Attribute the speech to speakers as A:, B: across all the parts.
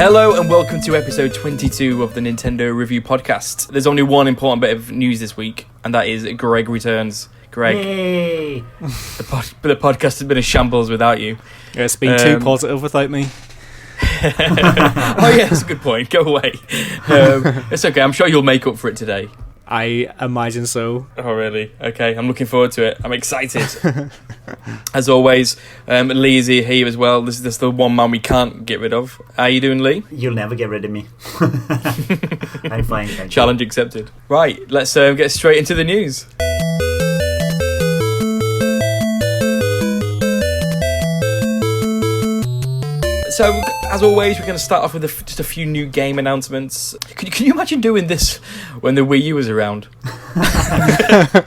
A: Hello and welcome to episode 22 of the Nintendo Review Podcast. There's only one important bit of news this week, and that is Greg returns. Greg,
B: yay!
A: The podcast has been a shambles without you.
C: Yeah, it's been too positive without me.
A: Oh yeah, that's a good point. Go away. It's okay, I'm sure you'll make up for it today.
C: I imagine so.
A: Oh really? Okay, I'm looking forward to it. I'm excited. As always, Lee is here as well. This is the one man we can't get rid of. How are you doing, Lee?
B: You'll never get rid of me. I'm fine, thank you.
A: Challenge accepted. Right, let's get straight into the news. So, as always, we're going to start off with just a few new game announcements. Can you imagine doing this when the Wii U was around? I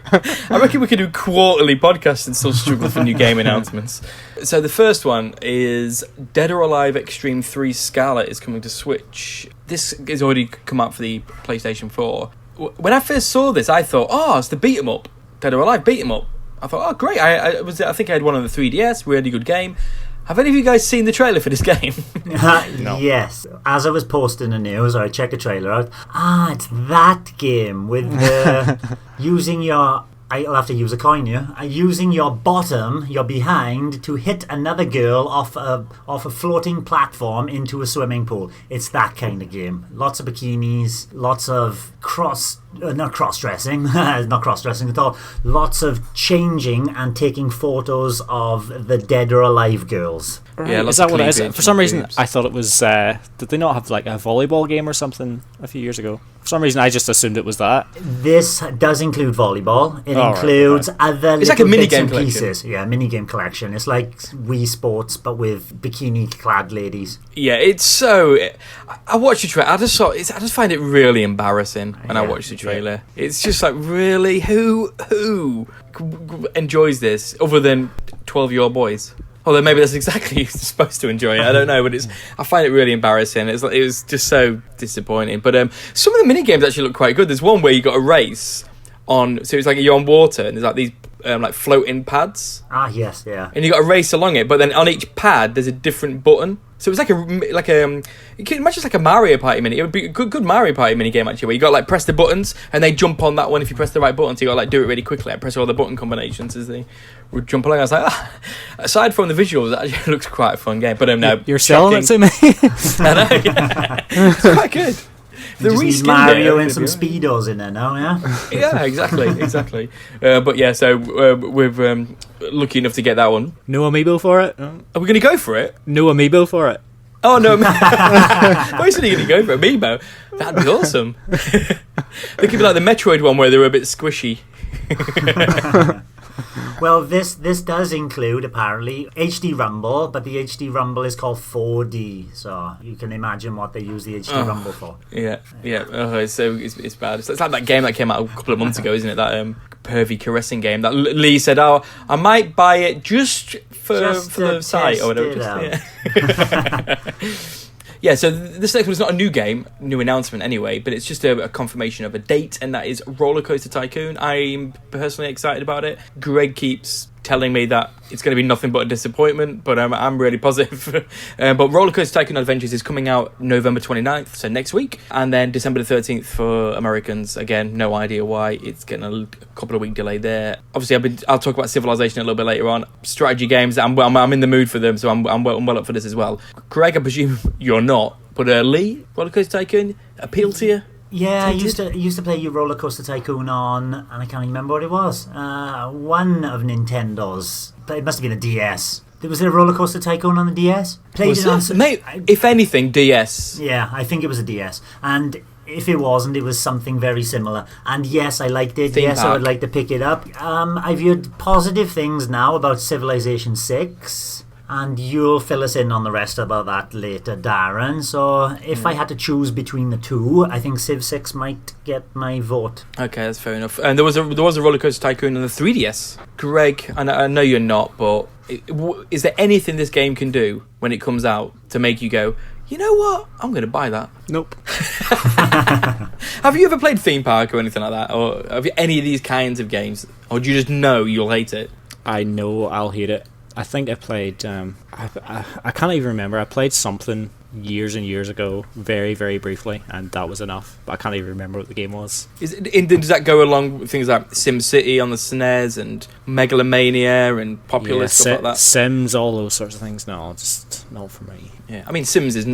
A: reckon we could do quarterly podcasts and still struggle for new game announcements. So the first one is Dead or Alive Extreme 3 Scarlet is coming to Switch. This has already come out for the PlayStation 4. When I first saw this, I thought, oh, it's the beat 'em up. Dead or Alive beat 'em up. I thought, oh, great. I think I had one on the 3DS, really good game. Have any of you guys seen the trailer for this game?
B: No. Yes. As I was posting the news, I checked the trailer out. It's that game with using your... I'll have to use a coin here. Using your bottom, your behind, to hit another girl off a floating platform into a swimming pool. It's that kind of game. Lots of bikinis, lots of not cross-dressing, not cross-dressing at all. Lots of changing and taking photos of the dead or alive girls.
A: Yeah,
C: is that what it is? For some reason, I thought it was... did they not have like a volleyball game or something a few years ago? For some reason, I just assumed it was that.
B: This does include volleyball. It includes other
A: it's
B: little
A: like a mini
B: bits and
A: game
B: pieces. Yeah, mini game collection. It's like Wii Sports, but with bikini-clad ladies.
A: Yeah, it's so... I watched the trailer. I just find it really embarrassing when I watch the trailer. It's just like, really? Who enjoys this other than 12-year-old boys? Although maybe that's exactly you're supposed to enjoy it. I don't know, but I find it really embarrassing. It was just so disappointing. But some of the mini games actually look quite good. There's one where you got a race on, so it's like you're on water and there's like these like floating pads.
B: Yes, yeah.
A: And you got to race along it, but then on each pad there's a different button. So it's you can imagine it's like a Mario Party mini. It would be a good Mario Party mini game actually, where you got to like press the buttons and they jump on that one if you press the right button. So you got to like do it really quickly. I press all the button combinations as they would jump along. I was like, aside from the visuals, it actually looks quite a fun game. But no,
C: you're selling it to me.
A: I know, yeah. It's quite good.
B: You just need Mario and some Speedos in there now, yeah?
A: Yeah, exactly. But yeah, so we're lucky enough to get that one.
C: No amiibo for it?
A: Are we going to go for it?
C: No amiibo for it.
A: Oh, no. Why is he going to go for amiibo? That'd be awesome. They could be like the Metroid one where they're a bit squishy.
B: Well, this does include, apparently, HD Rumble, but the HD Rumble is called 4D, so you can imagine what they use the HD Rumble for.
A: Yeah. Oh, it's bad. It's like that game that came out a couple of months ago, isn't it? That pervy caressing game that Lee said, I might buy it just for the site or whatever. Yeah, so this next one is not a new game, new announcement anyway, but it's just a confirmation of a date, and that is Roller Coaster Tycoon. I'm personally excited about it. Greg keeps telling me that it's going to be nothing but a disappointment, but I'm really positive. But Roller Coaster Tycoon Adventures is coming out November 29th, so next week, and then December the 13th for Americans. Again, no idea why. It's getting a couple of week delay there. Obviously, I'll talk about Civilization a little bit later on. Strategy games, I'm in the mood for them, so I'm well up for this as well. Greg, I presume you're not, but Lee, Roller Coaster Tycoon, appeal to you?
B: Yeah, I used to play Roller Coaster Tycoon on, and I can't remember what it was. One of Nintendo's, but it must have been a DS. Was there a Roller Coaster Tycoon on the DS?
A: If anything, DS.
B: Yeah, I think it was a DS. And if it wasn't, it was something very similar. And yes, I liked it. Theme park. I would like to pick it up. I've heard positive things now about Civilization 6. And you'll fill us in on the rest about that later, Darren. So if I had to choose between the two, I think Civ 6 might get my vote. Okay,
A: that's fair enough. And there was a Roller Coaster Tycoon on the 3DS. Greg, I know you're not, but is there anything this game can do when it comes out to make you go, you know what, I'm going to buy that?
C: Nope.
A: Have you ever played Theme Park or anything like that? Or have you any of these kinds of games? Or do you just know you'll hate it?
C: I know I'll hate it. I think I played. I can't even remember. I played something years and years ago, very, very briefly, and that was enough. But I can't even remember what the game was.
A: Does that go along with things like SimCity on the SNES and Megalomania and Populous, stuff like that?
C: Sims, all those sorts of things. No, just not for me.
A: Yeah, I mean, Sims is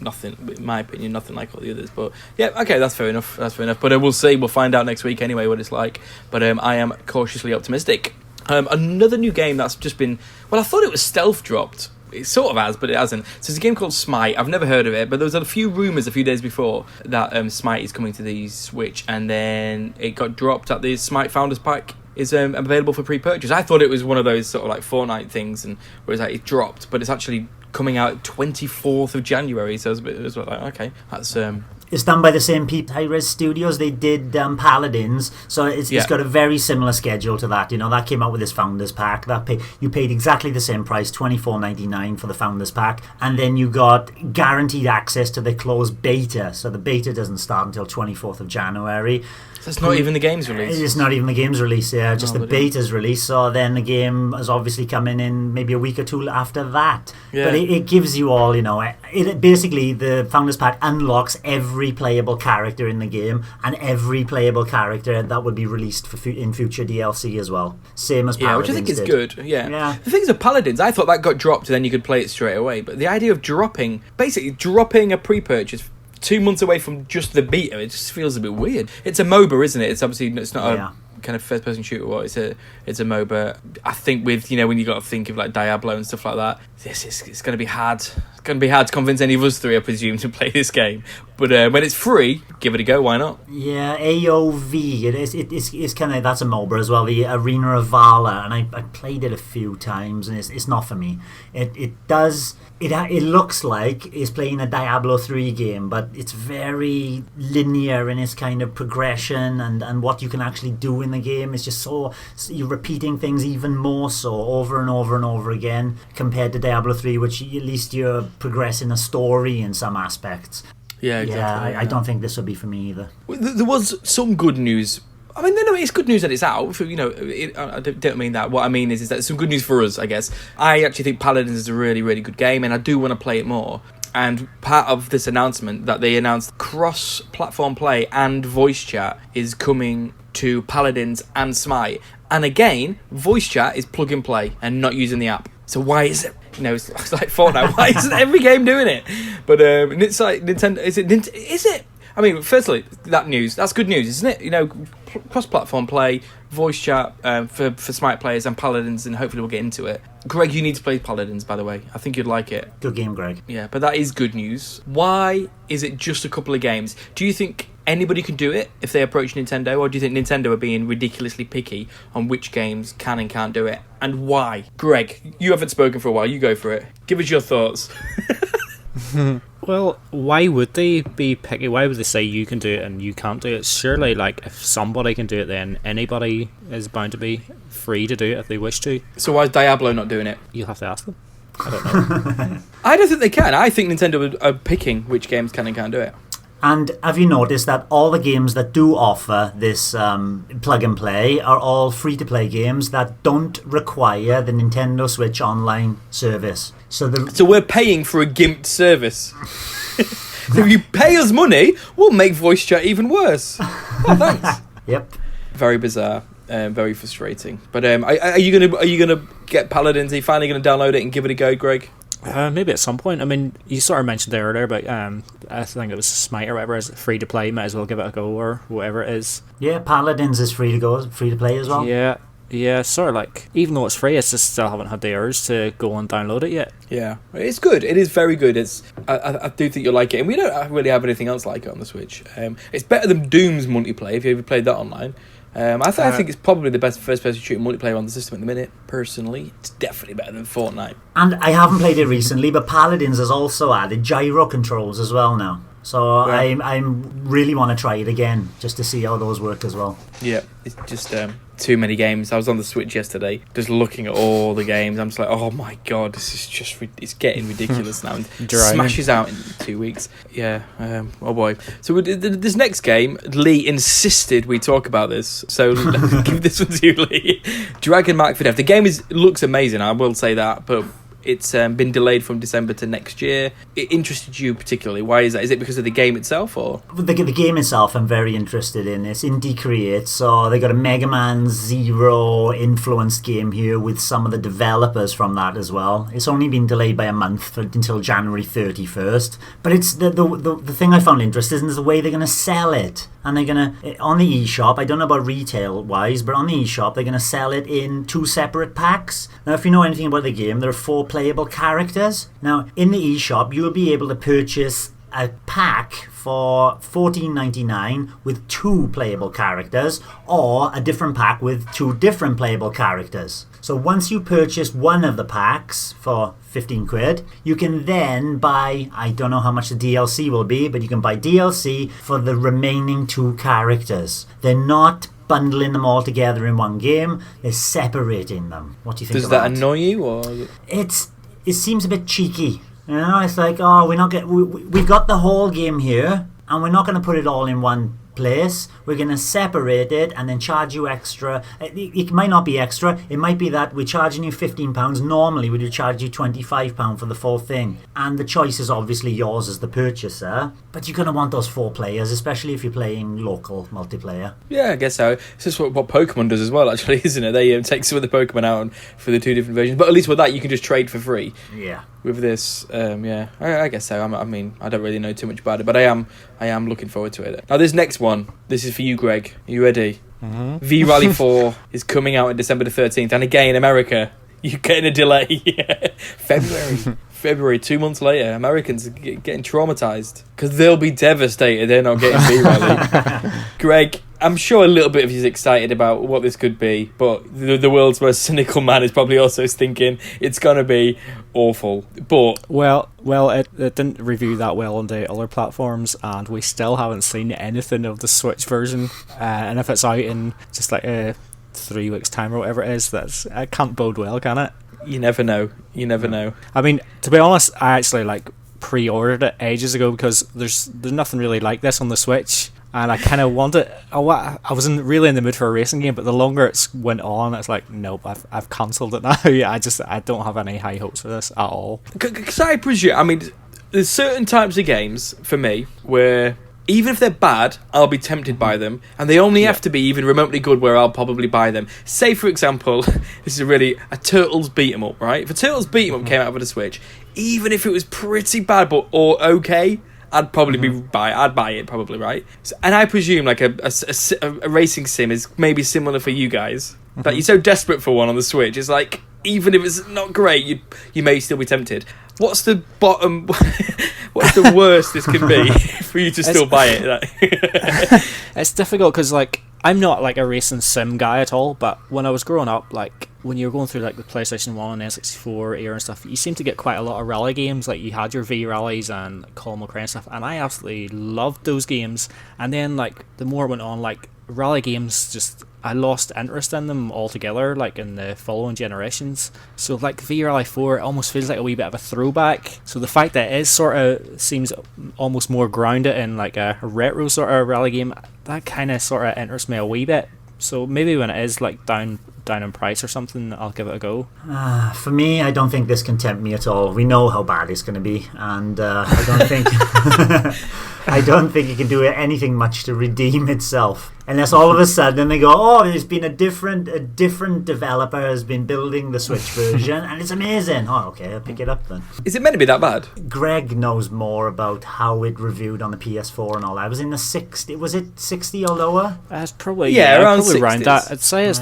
A: nothing, in my opinion, nothing like all the others. But yeah, okay, that's fair enough. But we'll see. We'll find out next week anyway what it's like. But I am cautiously optimistic. Another new game that's just been... Well, I thought it was stealth dropped. It sort of has, but it hasn't. So it's a game called Smite. I've never heard of it, but there was a few rumours a few days before that Smite is coming to the Switch, and then it got dropped at the Smite Founders Pack is available for pre-purchase. I thought it was one of those sort of like Fortnite things, and where it's like it dropped, but it's actually coming out 24th of January, so it was like, okay, that's...
B: It's done by the same people, Hi-Res Studios. They did Paladins, so it's got a very similar schedule to that. You know, that came out with this Founders Pack. You paid exactly the same price, $24.99 for the Founders Pack, and then you got guaranteed access to the closed beta. So the beta doesn't start until 24th of January.
A: So it's not even the game's release.
B: It's not even the game's release, yeah. Just the beta's release. So then the game is obviously coming in maybe a week or two after that. Yeah. But it gives you all, you know, basically the Founders Pack unlocks every playable character in the game and every playable character that would be released in future DLC as well. Same as Paladins.
A: Yeah, which I think is good. Yeah. The things of Paladins, I thought that got dropped and then you could play it straight away. But the idea of dropping a pre-purchase 2 months away from just the beta, it just feels a bit weird. It's a MOBA, isn't it? It's not a kind of first-person shooter. Well, it's a MOBA. I think with, you know, when you got to think of like Diablo and stuff like that, it's going to be hard. It's going to be hard to convince any of us three, I presume, to play this game. But when it's free, give it a go. Why not?
B: Yeah, AOV. It's kind of, that's a MOBA as well. The Arena of Valor, and I played it a few times, and it's not for me. It looks like it's playing a Diablo 3 game, but it's very linear in its kind of progression and what you can actually do in the game. It's just so you're repeating things even more so over and over and over again compared to Diablo 3, which at least you're progressing a story in some aspects.
A: Yeah, exactly.
B: I don't think this would be for me either.
A: There was some good news. I mean, no, it's good news that it's out. You know, I don't mean that. What I mean is that it's some good news for us, I guess. I actually think Paladins is a really, really good game, and I do want to play it more. And part of this announcement that they announced cross-platform play and voice chat is coming to Paladins and Smite. And again, voice chat is plug and play and not using the app. So why is it? You know, it's like Fortnite. Why isn't every game doing it? But it's like Nintendo. Is it? I mean, firstly, that's good news, isn't it? You know, cross-platform play, voice chat for Smite players and Paladins, and hopefully we'll get into it. Greg, you need to play Paladins, by the way. I think you'd like it.
B: Good game, Greg.
A: Yeah, but that is good news. Why is it just a couple of games? Do you think anybody could do it if they approach Nintendo, or do you think Nintendo are being ridiculously picky on which games can and can't do it, and why? Greg, you haven't spoken for a while. You go for it. Give us your thoughts.
C: Well, why would they be picky? Why would they say you can do it and you can't do it? Surely, like, if somebody can do it, then anybody is bound to be free to do it if they wish to.
A: So why is Diablo not doing it?
C: You'll have to ask them. I don't know.
A: I don't think they can. I think Nintendo are picking which games can and can't do it.
B: And have you noticed that all the games that do offer this plug and play are all free-to-play games that don't require the Nintendo Switch Online service? So
A: we're paying for a gimped service. So if you pay us money, we'll make voice chat even worse. Oh, thanks.
B: Yep.
A: Very bizarre. Very frustrating. But are you gonna get Paladins? Are you finally gonna download it and give it a go, Greg?
C: Maybe at some point. I mean, you sort of mentioned there earlier about I think it was Smite or whatever is free to play. Might as well give it a go or whatever it is.
B: Yeah, Paladins is free to play as well.
C: Yeah, sort of like, even though it's free, I just still haven't had the urge to go and download it yet.
A: Yeah, it's good. It is very good. I do think you'll like it, and we don't really have anything else like it on the Switch. It's better than Doom's multiplayer if you ever played that online. I think it's probably the best first-person shooter multiplayer on the system at the minute. Personally, it's definitely better than Fortnite.
B: And I haven't played it recently, but Paladins has also added gyro controls as well now. So I'm really want to try it again just to see how those work as well.
A: Yeah, it's just too many games. I was on the Switch yesterday, just looking at all the games. I'm just like, oh my god, this is just it's getting ridiculous now. And smashes out in 2 weeks. Yeah. Oh boy. So this next game, Lee insisted we talk about this. So let's give this one to you, Lee. Dragon Mark for Death. The game looks amazing. I will say that, but it's been delayed from December to next year. It interested you particularly. Why is that? Is it because of the game itself, or
B: the game itself? I'm very interested in. It's indie create, so they got a Mega Man Zero influenced game here with some of the developers from that as well. It's only been delayed by a month until January 31st. But it's the thing I found interesting is the way they're going to sell it. And they're going to, on the eShop, I don't know about retail wise, but on the eShop, they're going to sell it in 2 separate packs. Now, if you know anything about the game, there are 4 playable characters. Now, in the eShop, you'll be able to purchase a pack for $14.99 with 2 playable characters, or a different pack with 2 different playable characters. So once you purchase one of the packs for 15 quid, you can then buy, I don't know how much the DLC will be, but you can buy DLC for the remaining 2 characters. They're not bundling them all together in one game, they're separating them. What do you think?
A: Does that annoy you, or
B: it seems a bit cheeky? You know, it's like, oh, we've got the whole game here, and we're not going to put it all in one place. We're going to separate it and then charge you extra. It might not be extra. It might be that we're charging you £15. Normally, we would charge you £25 for the full thing. And the choice is obviously yours as the purchaser. But you're going to want those 4 players, especially if you're playing local multiplayer.
A: Yeah, I guess so. It's just what Pokemon does as well, actually, isn't it? They take some of the Pokemon out for the 2 different versions. But at least with that, you can just trade for free.
B: Yeah.
A: With this, yeah, I guess so. I mean, I don't really know too much about it, but I am looking forward to it. Now, this next one, this is for you, Greg. Are you ready?
C: Mm-hmm.
A: V-Rally 4 is coming out on December the 13th, and again, America, you're getting a delay. February, 2 months later, Americans are getting traumatized because they'll be devastated they're not getting V-Rally. Greg, I'm sure a little bit of you is excited about what this could be, but the world's most cynical man is probably also thinking it's going to be awful. But
C: well, it didn't review that well on the other platforms, and we still haven't seen anything of the Switch version. And if it's out in just like 3 weeks' time or whatever it is, it can't bode well, can it?
A: You never know. You never know.
C: I mean, to be honest, I actually pre-ordered it ages ago because there's nothing really like this on the Switch. And I kind of wanted. I wasn't really in the mood for a racing game, but the longer it went on, it's like, nope, I've cancelled it now. I don't have any high hopes for this at all.
A: Because I presume, I mean, there's certain types of games for me where even if they're bad, I'll be tempted by them, and they only have to be even remotely good where I'll probably buy them. Say, for example, this is a Turtles beat 'em up, right? If a Turtles beat 'em up came out with a Switch, even if it was pretty bad or okay, I'd probably I'd buy it probably, right? So, and I presume like a racing sim is maybe similar for you guys. That you're so desperate for one on the Switch. It's like even if it's not great, you may still be tempted. What's the bottom? What's the worst this can be for you to still buy it?
C: It's difficult because I'm not a racing sim guy at all. But when I was growing up, when you were going through the PlayStation 1 and N64 era and stuff, you seemed to get quite a lot of rally games. You had your V-Rallies and Colin McRae and stuff, and I absolutely loved those games. And then the more it went on, rally games just I lost interest in them altogether, in the following generations. So V-Rally 4 almost feels like a wee bit of a throwback. So the fact that it is seems almost more grounded in a retro sort of rally game, that kind of sort of interests me a wee bit. So maybe when it is down in price or something, I'll give it a go.
B: For me, I don't think this can tempt me at all. We know how bad it's going to be, and I don't think I don't think it can do anything much to redeem itself. Unless all of a sudden they go, oh, there's been a different developer has been building the Switch version, and it's amazing. Oh, okay, I'll pick it up then.
A: Is it meant to be that bad?
B: Greg knows more about how it reviewed on the PS4 and all that. It was in the 60. Was it 60 or lower?
C: It's probably
A: around
C: probably
A: 60s.
C: Around that. I'd say it's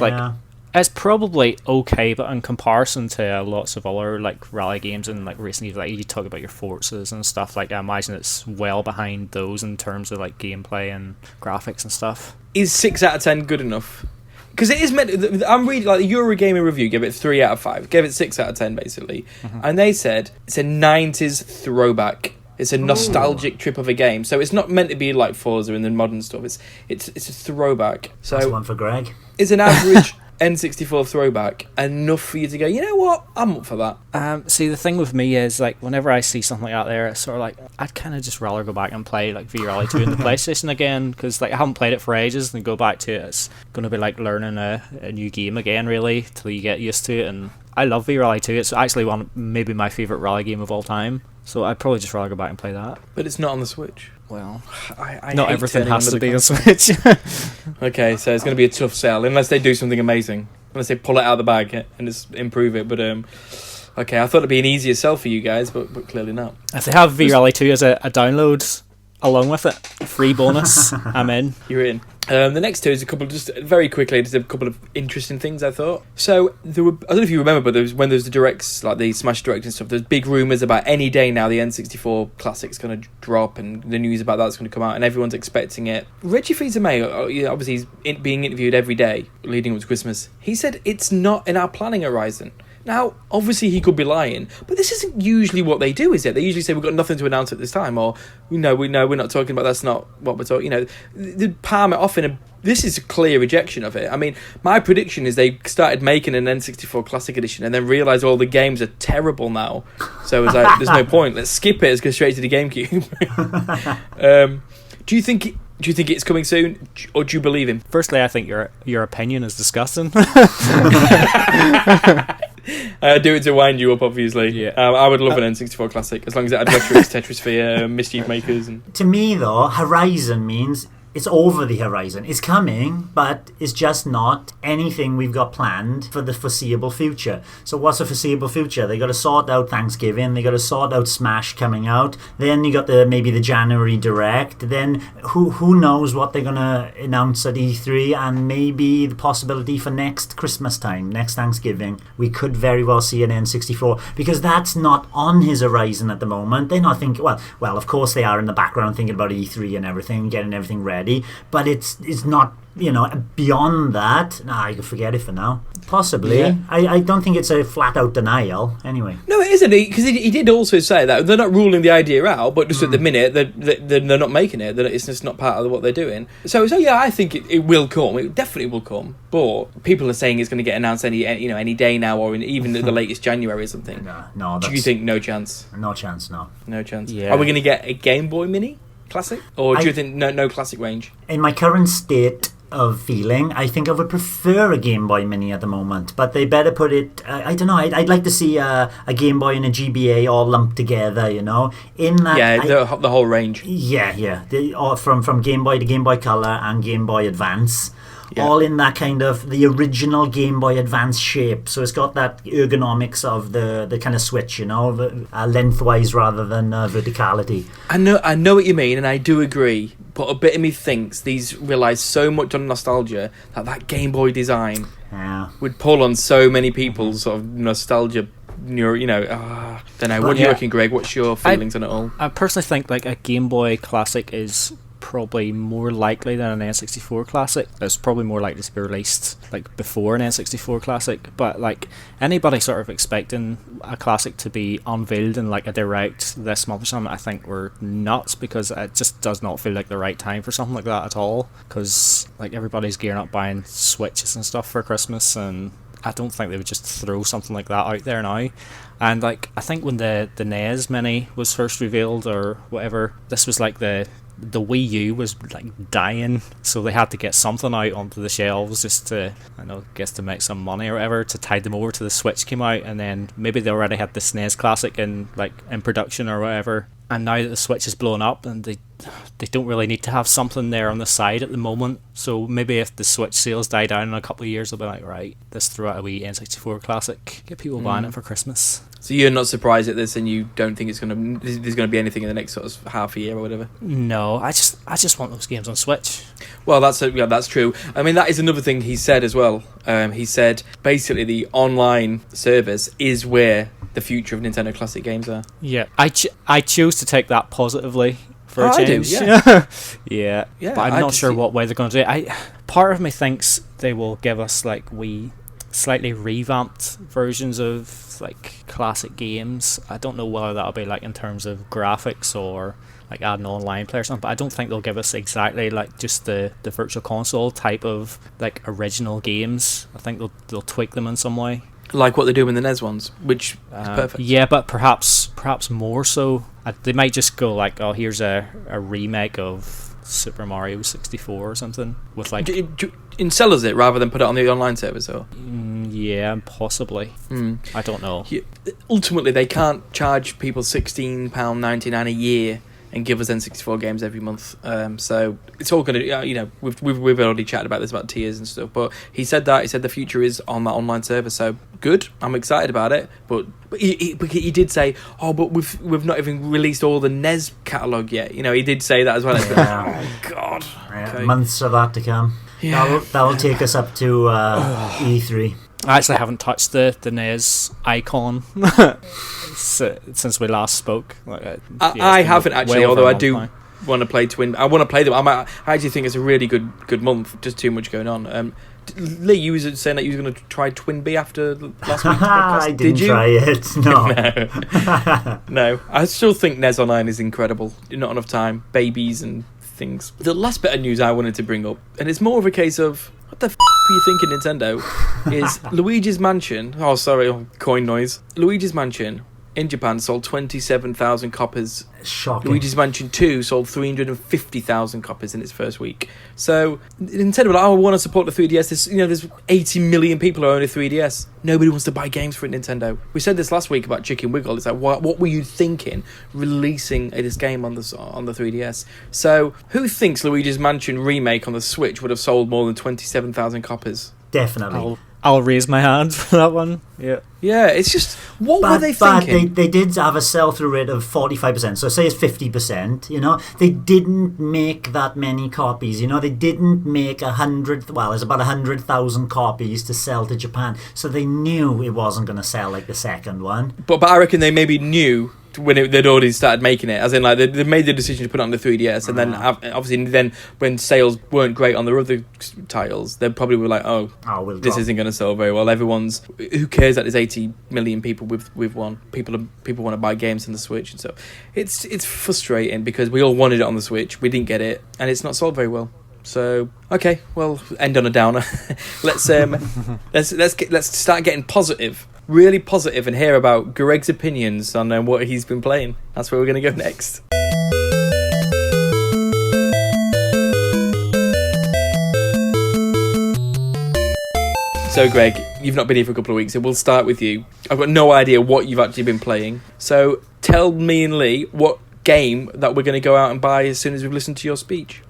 C: it's probably okay, but in comparison to lots of other rally games and racing games, you talk about your Forzas and stuff, I imagine it's well behind those in terms of gameplay and graphics and stuff.
A: Is 6 out of 10 good enough? Because it is meant. I'm reading the Eurogamer review gave it 3 out of 5, gave it 6 out of 10 basically, and they said it's a 90s throwback. It's a nostalgic trip of a game. So it's not meant to be like Forza and the modern stuff. It's a throwback. So
B: That's one for Greg.
A: Is an average N64 throwback enough for you to go, you know what, I'm up for that?
C: See, the thing with me is, like, whenever I see something out there, it's sort of like, I'd kind of just rather go back and play, like, V-Rally 2 in the PlayStation again, because, like, I haven't played it for ages, and go back to it, it's going to be like learning a new game again, really, till you get used to it, and I love V-Rally 2. It's actually maybe my favourite rally game of all time, so I'd probably just rather go back and play that.
A: But it's not on the Switch.
C: Well,
A: I
C: not
A: hate
C: everything
A: turning
C: has
A: on
C: to
A: the
C: be a
A: console.
C: Switch.
A: Okay, so it's going to be a tough sell, unless they do something amazing. Unless they pull it out of the bag and just improve it. But, okay, I thought it'd be an easier sell for you guys, but clearly not.
C: If they have V-Rally 2 as a download along with it, free bonus, I'm in.
A: You're in. The next two is a couple, just very quickly, just a couple of interesting things I thought. So, I don't know if you remember, but when there was the directs, like the Smash Direct and stuff, there's big rumours about any day now the N64 Classic's going to drop and the news about that's going to come out and everyone's expecting it. Reggie Fils-Aimé, obviously he's being interviewed every day leading up to Christmas. He said it's not in our planning horizon. Now, obviously he could be lying, but this isn't usually what they do, is it? They usually say we've got nothing to announce at this time, or we know we're not talking about, that's not what we're talking. You know, they palm it off this is a clear rejection of it. I mean, my prediction is they started making an N64 Classic Edition and then realised all the games are terrible now. So it's like, there's no point. Let's skip it. Let's go straight to the GameCube. Do you think it's coming soon, or do you believe him?
C: Firstly, I think your opinion is disgusting.
A: I do it to wind you up, obviously.
C: Yeah.
A: I would love an N64 Classic, as long as it had Retrix, Tetrisphere, Mischief Makers. And
B: To me, though, horizon means it's over the horizon. It's coming, but it's just not anything we've got planned for the foreseeable future. So what's the foreseeable future? They got to sort out Thanksgiving. They got to sort out Smash coming out. Then you got maybe the January Direct. Then who knows what they're gonna announce at E3, and maybe the possibility for next Christmas time, next Thanksgiving, we could very well see an N64, because that's not on his horizon at the moment. They're not thinking. Well, of course they are in the background thinking about E3 and everything, getting everything ready. But it's not, beyond that. Nah, you can forget it for now. Possibly.
A: Yeah.
B: I don't think it's a flat out denial anyway.
A: no, it isn't, because he did also say that they're not ruling the idea out, but just at the minute they're not making it. It's just not part of what they're doing. So yeah, I think it will come. It definitely will come. But people are saying it's going to get announced any day now, or even the latest January or something.
B: No.
A: Do you think no chance?
B: No chance. No.
A: No chance.
C: Yeah.
A: Are we going to get a Game Boy Mini Classic, or do you think no Classic range?
B: In my current state of feeling, I think I would prefer a Game Boy Mini at the moment, but they better put it, I don't know, I'd like to see a Game Boy and a GBA all lumped together, in that...
A: The whole range.
B: Yeah. From Game Boy to Game Boy Color and Game Boy Advance. Yeah. All in that kind of the original Game Boy Advance shape. So it's got that ergonomics of the kind of Switch, lengthwise rather than verticality.
A: I know what you mean, and I do agree. But a bit of me thinks these relies so much on nostalgia that Game Boy design would pull on so many people's sort of nostalgia. Don't know. What do you reckon, Greg? What's your feelings on it all?
C: I personally think like a Game Boy Classic is probably more likely than an N64 Classic. It's probably more likely to be released like before an N64 Classic, but like anybody sort of expecting a Classic to be unveiled in like a Direct this month or something, I think we're nuts, because it just does not feel like the right time for something like that at all, because like everybody's gearing up buying Switches and stuff for Christmas, and I don't think they would just throw something like that out there now. And like I think when the NES Mini was first revealed or whatever, this was like the Wii U was like dying, so they had to get something out onto the shelves just to, to make some money or whatever, to tide them over to the Switch came out, and then maybe they already had the SNES Classic in production or whatever, and now that the Switch is blown up and they don't really need to have something there on the side at the moment, so maybe if the Switch sales die down in a couple of years they'll be like, right, let's throw out a wee N64 Classic, get people buying it for Christmas.
A: So you're not surprised at this, and you don't think there's going to be anything in the next sort of half a year or whatever?
C: No, I just want those games on Switch.
A: Well, that's true. I mean, that is another thing he said as well. He said basically the online service is where the future of Nintendo Classic games are.
C: Yeah, I choose to take that positively for a change.
A: I do, yeah.
C: yeah. But I'm not sure what way they're going to do it. Part of me thinks they will give us like wee slightly revamped versions of like classic games. I don't know whether that'll be like in terms of graphics or like adding online play or something, but I don't think they'll give us exactly like just the virtual console type of like original games. I think they'll tweak them in some way.
A: Like what they do in the NES ones, which is perfect.
C: Yeah, but perhaps more so. They might just go like, oh, here's a remake of Super Mario 64 or something with like
A: In sellers it rather than put it on the online service, or
C: yeah, possibly. I don't know.
A: Ultimately, they can't charge people £16.99 a year and give us N64 games every month. So it's all going to, we've already chatted about this, about tiers and stuff. But he said the future is on that online service. So good, I'm excited about it. But he did say, but we've not even released all the NES catalog yet. He did say that as well. Oh God,
B: okay. Months of that to come.
A: Yeah.
B: That'll take us up to E3.
C: I actually haven't touched the NES icon since we last spoke.
A: I haven't actually, although I do want to play Twin. I want to play them. I actually think it's a really good month. Just too much going on. Lee, you were saying that you were going to try Twin B after last week's podcast.
B: I didn't try it. No.
A: No. I still think NES Online is incredible. Not enough time. Babies and things. The last bit of news I wanted to bring up, and it's more of a case of what the were you thinking, Nintendo, is Luigi's Mansion. Oh, sorry, coin noise. Luigi's Mansion in Japan sold 27,000 copies.
B: Shocking.
A: Luigi's Mansion 2 sold 350,000 copies in its first week. So Nintendo were like, I want to support the 3DS. There's 80 million people who own a 3DS. Nobody wants to buy games for it, Nintendo. We said this last week about Chicken Wiggle. It's like, what were you thinking releasing this game on the 3DS? So who thinks Luigi's Mansion remake on the Switch would have sold more than 27,000 copies?
B: Definitely.
C: I'll raise my hand for that one. Yeah.
A: Yeah, it's just, what were they thinking?
B: They did have a sell-through rate of 45%, so say it's 50%, They didn't make that many copies, They didn't make it's about 100,000 copies to sell to Japan, so they knew it wasn't going to sell like the second one.
A: But I reckon they maybe knew when they'd already started making it, as in like they made the decision to put it on the 3DS, and then obviously when sales weren't great on their other titles, they probably were like, this isn't going to sell very well. Who cares that there's 80 million people with one? People want to buy games on the Switch, and so it's frustrating because we all wanted it on the Switch, we didn't get it, and it's not sold very well. So okay, well, end on a downer. let's start getting positive. Really positive, and hear about Greg's opinions on what he's been playing. That's where we're going to go next. So Greg, you've not been here for a couple of weeks, so we'll start with you. I've got no idea what you've actually been playing, so tell me and Lee what game that we're going to go out and buy as soon as we've listened to your speech.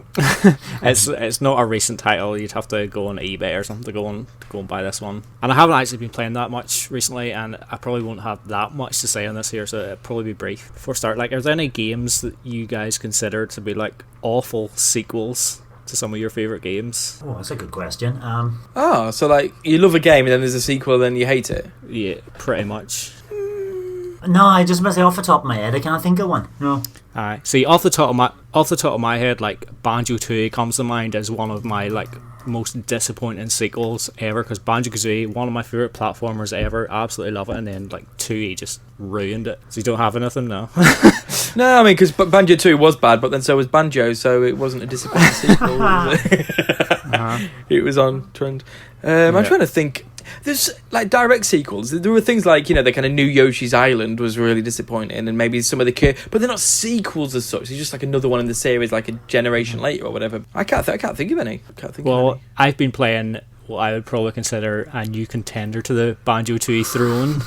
C: It's not a recent title. You'd have to go on eBay or something to go and buy this one. And I haven't actually been playing that much recently, and I probably won't have that much to say on this here, so it'll probably be brief. Before I start, are there any games that you guys consider to be awful sequels to some of your favourite games?
B: Oh, that's a good question.
A: So you love a game and then there's a sequel and then you hate it?
C: Yeah, pretty much.
B: No, I just must say off the top of my head, I can't think of one. No.
C: Alright. See, off the top of my head, Banjo-Tooie comes to mind as one of my most disappointing sequels ever, because Banjo-Kazooie, one of my favourite platformers ever, absolutely love it, and then 2E just ruined it. So you don't have anything now?
A: No, I mean, because Banjo-Tooie was bad, but then so was Banjo, so it wasn't a disappointing sequel, was it? It was on trend. I'm trying to think. There's direct sequels. There were things like, the kind of new Yoshi's Island was really disappointing, and maybe some of the but they're not sequels as such. It's just another one in the series, a generation later or whatever. I can't think of any.
C: I've been playing what I would probably consider a new contender to the Banjo-Tooie throne.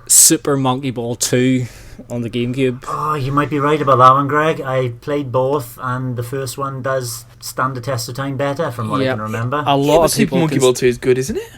C: Super Monkey Ball 2 on the GameCube.
B: Oh, you might be right about that one, Greg. I played both, and the first one does stand the test of time better, from what I can remember.
C: A lot of
A: Super
C: people
A: Monkey Ball 2 is good, isn't it?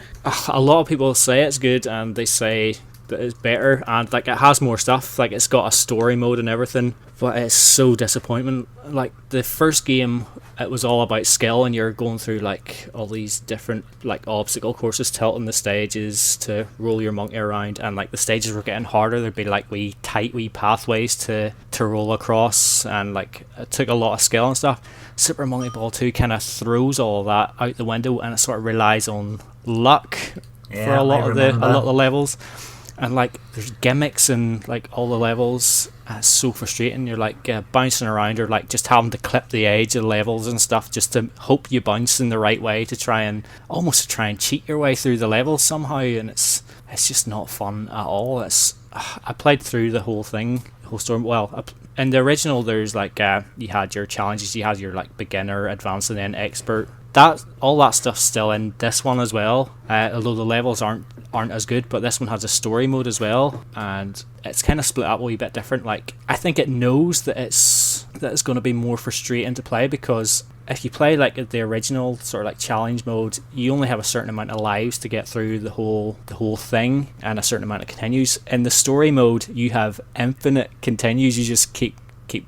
C: A lot of people say it's good, and they say that is better, and like it has more stuff. Like it's got a story mode and everything, but it's so disappointment. Like the first game, it was all about skill, and you're going through like all these different like obstacle courses, tilting the stages to roll your monkey around, and like the stages were getting harder. There'd be like tight pathways to roll across, and like it took a lot of skill and stuff. Super Monkey Ball 2 kind of throws all of that out the window, and it sort of relies on luck for a lot of the levels. And like there's gimmicks in like all the levels, and it's so frustrating. You're like bouncing around, or like just having to clip the edge of levels and stuff just to hope you bounce in the right way to try and cheat your way through the levels somehow, and it's just not fun at all. I played through the whole thing, the whole story. Well, in the original, there's like you had your challenges, you had your like beginner, advanced, and then expert. All that stuff's still in this one as well, although the levels aren't as good, but this one has a story mode as well, and it's kind of split up a wee bit different. Like I think it knows that it's going to be more frustrating to play, because if you play like the original sort of like challenge mode, you only have a certain amount of lives to get through the whole thing, and a certain amount of continues. In the story mode, you have infinite continues. You just keep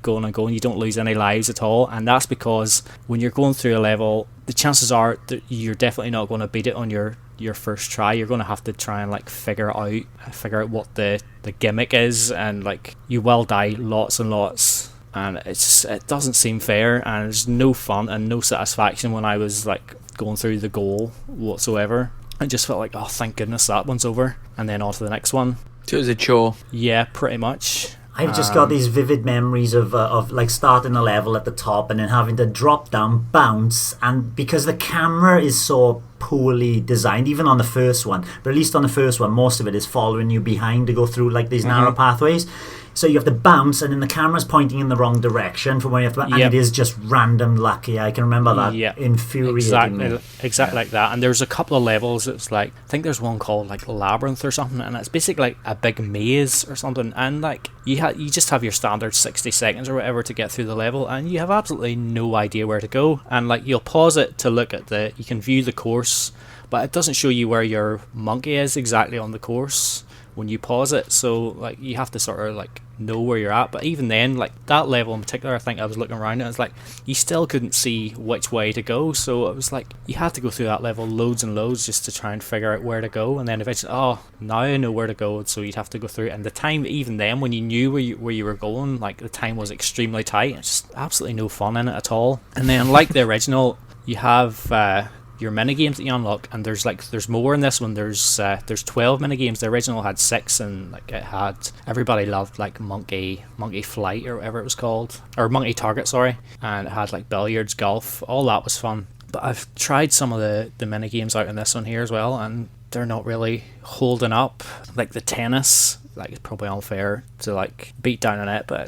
C: going and going. You don't lose any lives at all, and that's because when you're going through a level, the chances are that you're definitely not going to beat it on your first try. You're going to have to try and like figure out what the gimmick is, and like you will die lots and lots, and it doesn't seem fair, and there's no fun and no satisfaction when I was like going through the goal whatsoever. I just felt like, oh, thank goodness that one's over, and then on to the next one.
A: So it was a chore.
C: Yeah, pretty much.
B: I've just got these vivid memories of like starting a level at the top and then having to drop down, bounce, and because the camera is so poorly designed, even on the first one, but at least on the first one, most of it is following you behind to go through like these narrow pathways. So you have to bounce, and then the camera's pointing in the wrong direction from where you have to, and it is just random lucky. I can remember that infuriating me.
C: Exactly like that. And there's a couple of levels. It's like, I think there's one called like Labyrinth or something, and it's basically like a big maze or something. And like you just have your standard 60 seconds or whatever to get through the level, and you have absolutely no idea where to go. And like you'll pause it to look at you can view the course, but it doesn't show you where your monkey is exactly on the course when you pause it. So like you have to sort of like know where you're at. But even then, like that level in particular, I think I was looking around and it's like you still couldn't see which way to go. So it was like you had to go through that level loads and loads just to try and figure out where to go. And then eventually, now I know where to go. So you'd have to go through it. And the time, even then, when you knew where you were going, like the time was extremely tight. It's just absolutely no fun in it at all. And then like the original, you have your mini games that you unlock, and there's more in this one. There's 12 mini games. The original had 6, and like it had, everybody loved like monkey flight or whatever it was called, or monkey target, sorry, and it had like billiards, golf, all that was fun. But I've tried some of the mini games out in this one here as well, and they're not really holding up. Like the tennis, like it's probably unfair to like beat down on it, but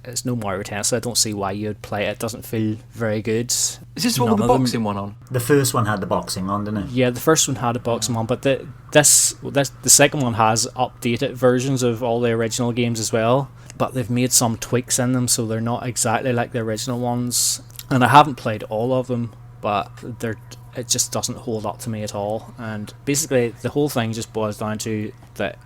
C: it's no Mario Tennis, so I don't see why you'd play it. It doesn't feel very good.
A: Is this one with the boxing one on?
B: The first one had the boxing on, didn't it?
C: Yeah, the first one had a boxing on, but the second one has updated versions of all the original games as well, but they've made some tweaks in them, so they're not exactly like the original ones. And I haven't played all of them, but it just doesn't hold up to me at all. And basically the whole thing just boils down to that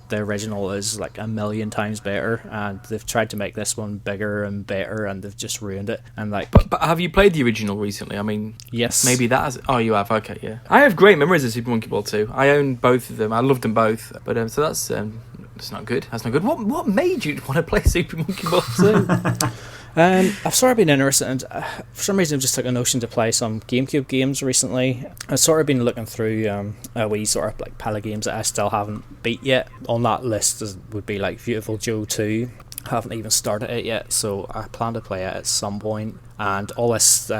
C: the original is like a million times better, and they've tried to make this one bigger and better, and they've just ruined it. And like,
A: but have you played the original recently? I mean,
C: yes,
A: maybe that has. Oh, you have. Okay, yeah. I have great memories of Super Monkey Ball 2. I own both of them. I loved them both. But so that's not good. That's not good. What made you want to play Super Monkey Ball 2?
C: I've sort of been interested, and for some reason I've just took a notion to play some GameCube games recently. I've sort of been looking through a wee sort of like pile of games that I still haven't beat yet. On that list would be like Beautiful Joe 2. I haven't even started it yet, so I plan to play it at some point. And all this,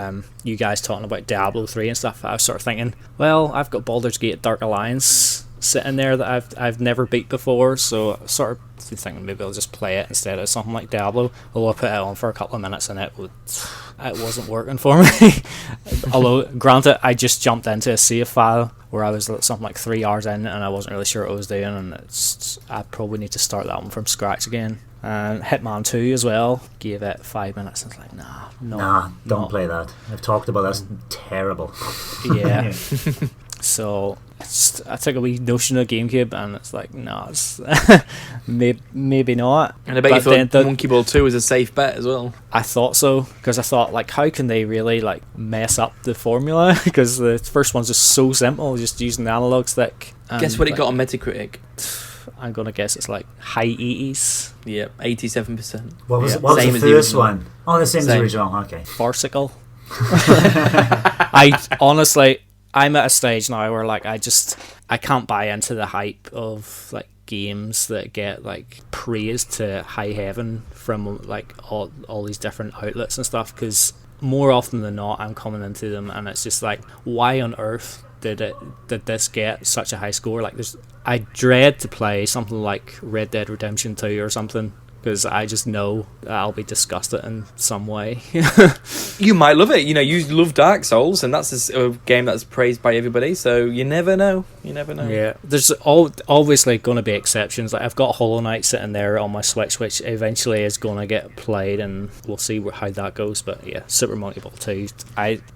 C: you guys talking about Diablo 3 and stuff, I was sort of thinking, well, I've got Baldur's Gate Dark Alliance sitting there that I've never beat before, so sort of thinking maybe I'll just play it instead of something like Diablo. Although I put it on for a couple of minutes and it wasn't working for me. Although granted, I just jumped into a save file where I was something like 3 hours in and I wasn't really sure what I was doing, and I probably need to start that one from scratch again. And Hitman 2 as well, gave it 5 minutes and it's like, don't
B: play that. I've talked about that. That's terrible.
C: Yeah. So I took a wee notion of GameCube, and it's like, no, it's maybe not.
A: And I bet you thought Monkey Ball 2 was a safe bet as well.
C: I thought so, because I thought, like, how can they really, like, mess up the formula? Because the first one's just so simple, just using the analog stick.
A: Guess what it got on Metacritic?
C: I'm gonna guess it's like high 80s.
A: Yeah, 87%.
B: What was the first one? Oh, the same as the original. Okay.
C: Farcical. I'm at a stage now where, like, I can't buy into the hype of, like, games that get, like, praised to high heaven from, like, all these different outlets and stuff, because more often than not I'm coming into them and it's just like, why on earth did this get such a high score? Like, I dread to play something like Red Dead Redemption 2 or something, because I just know that I'll be disgusted in some way.
A: You might love it. You know, you love Dark Souls, and that's a game that's praised by everybody, so you never know.
C: Yeah, there's obviously going to be exceptions. Like, I've got Hollow Knight sitting there on my Switch, which eventually is going to get played, and we'll see how that goes. But yeah, Super Monkey Ball 2.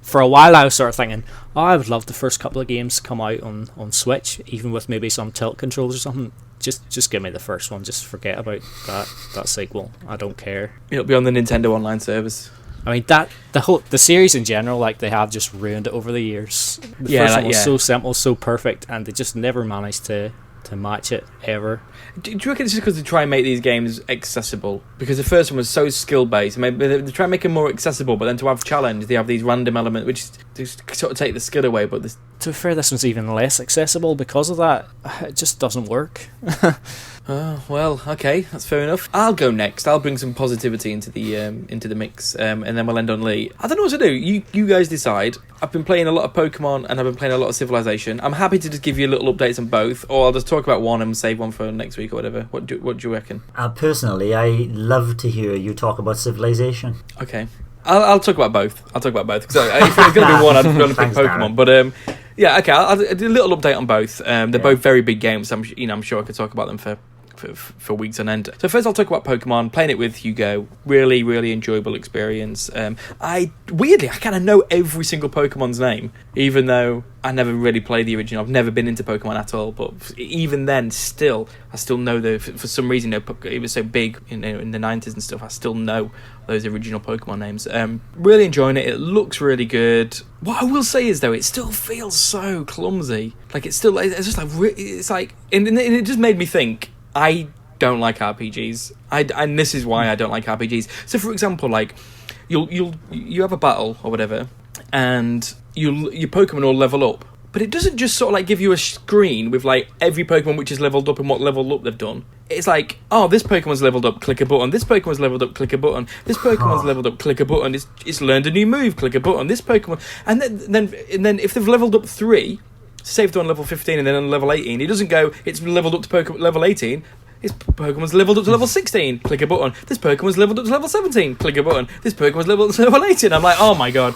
C: For a while I was sort of thinking, I would love the first couple of games to come out on Switch, even with maybe some tilt controls or something. Just give me the first one. Just forget about that sequel. I don't care.
A: It'll be on the Nintendo Online service.
C: I mean, the series in general, like, they have just ruined it over the years. The first one was so simple, so perfect, and they just never managed to match it ever.
A: Do you reckon it's just because they try and make these games accessible? Because the first one was so skill based. Maybe they try and make them more accessible, but then to have challenge, they have these random elements which just sort of take the skill away. But
C: to be fair, this one's even less accessible because of that. It just doesn't work.
A: Oh, well, okay, that's fair enough. I'll go next. I'll bring some positivity into the mix, and then we'll end on Lee. I don't know what to do. You guys decide. I've been playing a lot of Pokemon, and I've been playing a lot of Civilization. I'm happy to just give you little updates on both, or I'll just talk about one and save one for next week or whatever. What do you reckon?
B: Personally, I love to hear you talk about Civilization.
A: Okay. I'll talk about both. Because if it's going to be one, I'm going to pick Pokemon. Darren. But yeah, okay. I'll do a little update on both. They're both very big games. So I'm sure I could talk about them for weeks on end. So first I'll talk about Pokemon, playing it with Hugo. Really, really enjoyable experience. I kind of know every single Pokemon's name, even though I never really played the original. I've never been into Pokemon at all, but even then, I still know for some reason, it was so big in the 90s and stuff, I still know those original Pokemon names. Really enjoying it. It looks really good. What I will say is, though, it still feels so clumsy. Like, it's just like, it's like, and it just made me think, I don't like RPGs, and this is why I don't like RPGs. So, for example, like, you have a battle or whatever, and your Pokemon all level up, but it doesn't just sort of like give you a screen with like every Pokemon which is leveled up and what level up they've done. It's like, oh, this Pokemon's leveled up, click a button. This Pokemon's leveled up, click a button. This Pokemon's leveled up, click a button. It's learned a new move, click a button. This Pokemon, and then if they've leveled up 3. Saved on level 15 and then on level 18. It doesn't go, it's leveled up to Pokemon level 18. This Pokemon's leveled up to level 16. Click a button. This Pokemon's leveled up to level 17. Click a button. This Pokemon's leveled up to level 18. I'm like, oh my god.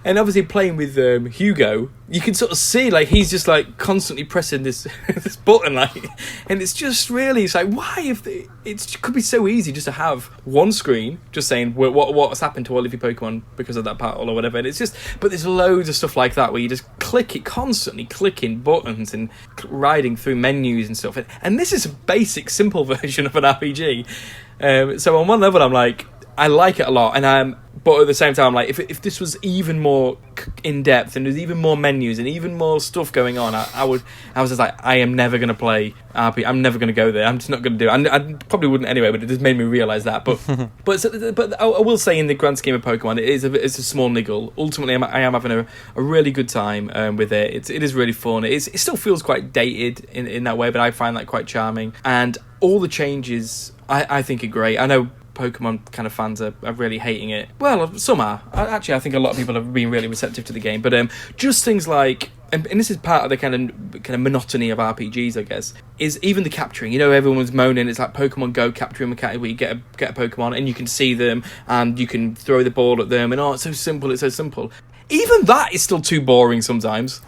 A: And obviously playing with Hugo, you can sort of see, like, he's just like constantly pressing this this button, like, and it's just really, it's like, why it could be so easy just to have one screen just saying what's happened to all of your Pokemon because of that battle or whatever. And it's just, but there's loads of stuff like that where you just constantly clicking buttons and riding through menus and stuff. And this is a basic, simple version of an RPG. So on one level, I'm like, I like it a lot, but at the same time, like, if this was even more in depth and there's even more menus and even more stuff going on, I was just like, I am never going to play RP. I'm never going to go there. I'm just not going to do it. I probably wouldn't anyway, but it just made me realise that. But but I will say, in the grand scheme of Pokemon, it's a small niggle. Ultimately, I am having a really good time with it. It is really fun. It still feels quite dated in that way, but I find that quite charming. And all the changes, I think, are great. I know Pokemon kind of fans are really hating it. Well, some are. Actually, I think a lot of people have been really receptive to the game. But just things like, and this is part of the kind of monotony of RPGs, I guess, is even the capturing. You know, everyone's moaning. It's like Pokemon Go capturing mechanic where you get a Pokemon and you can see them and you can throw the ball at them and it's so simple. It's so simple. Even that is still too boring sometimes.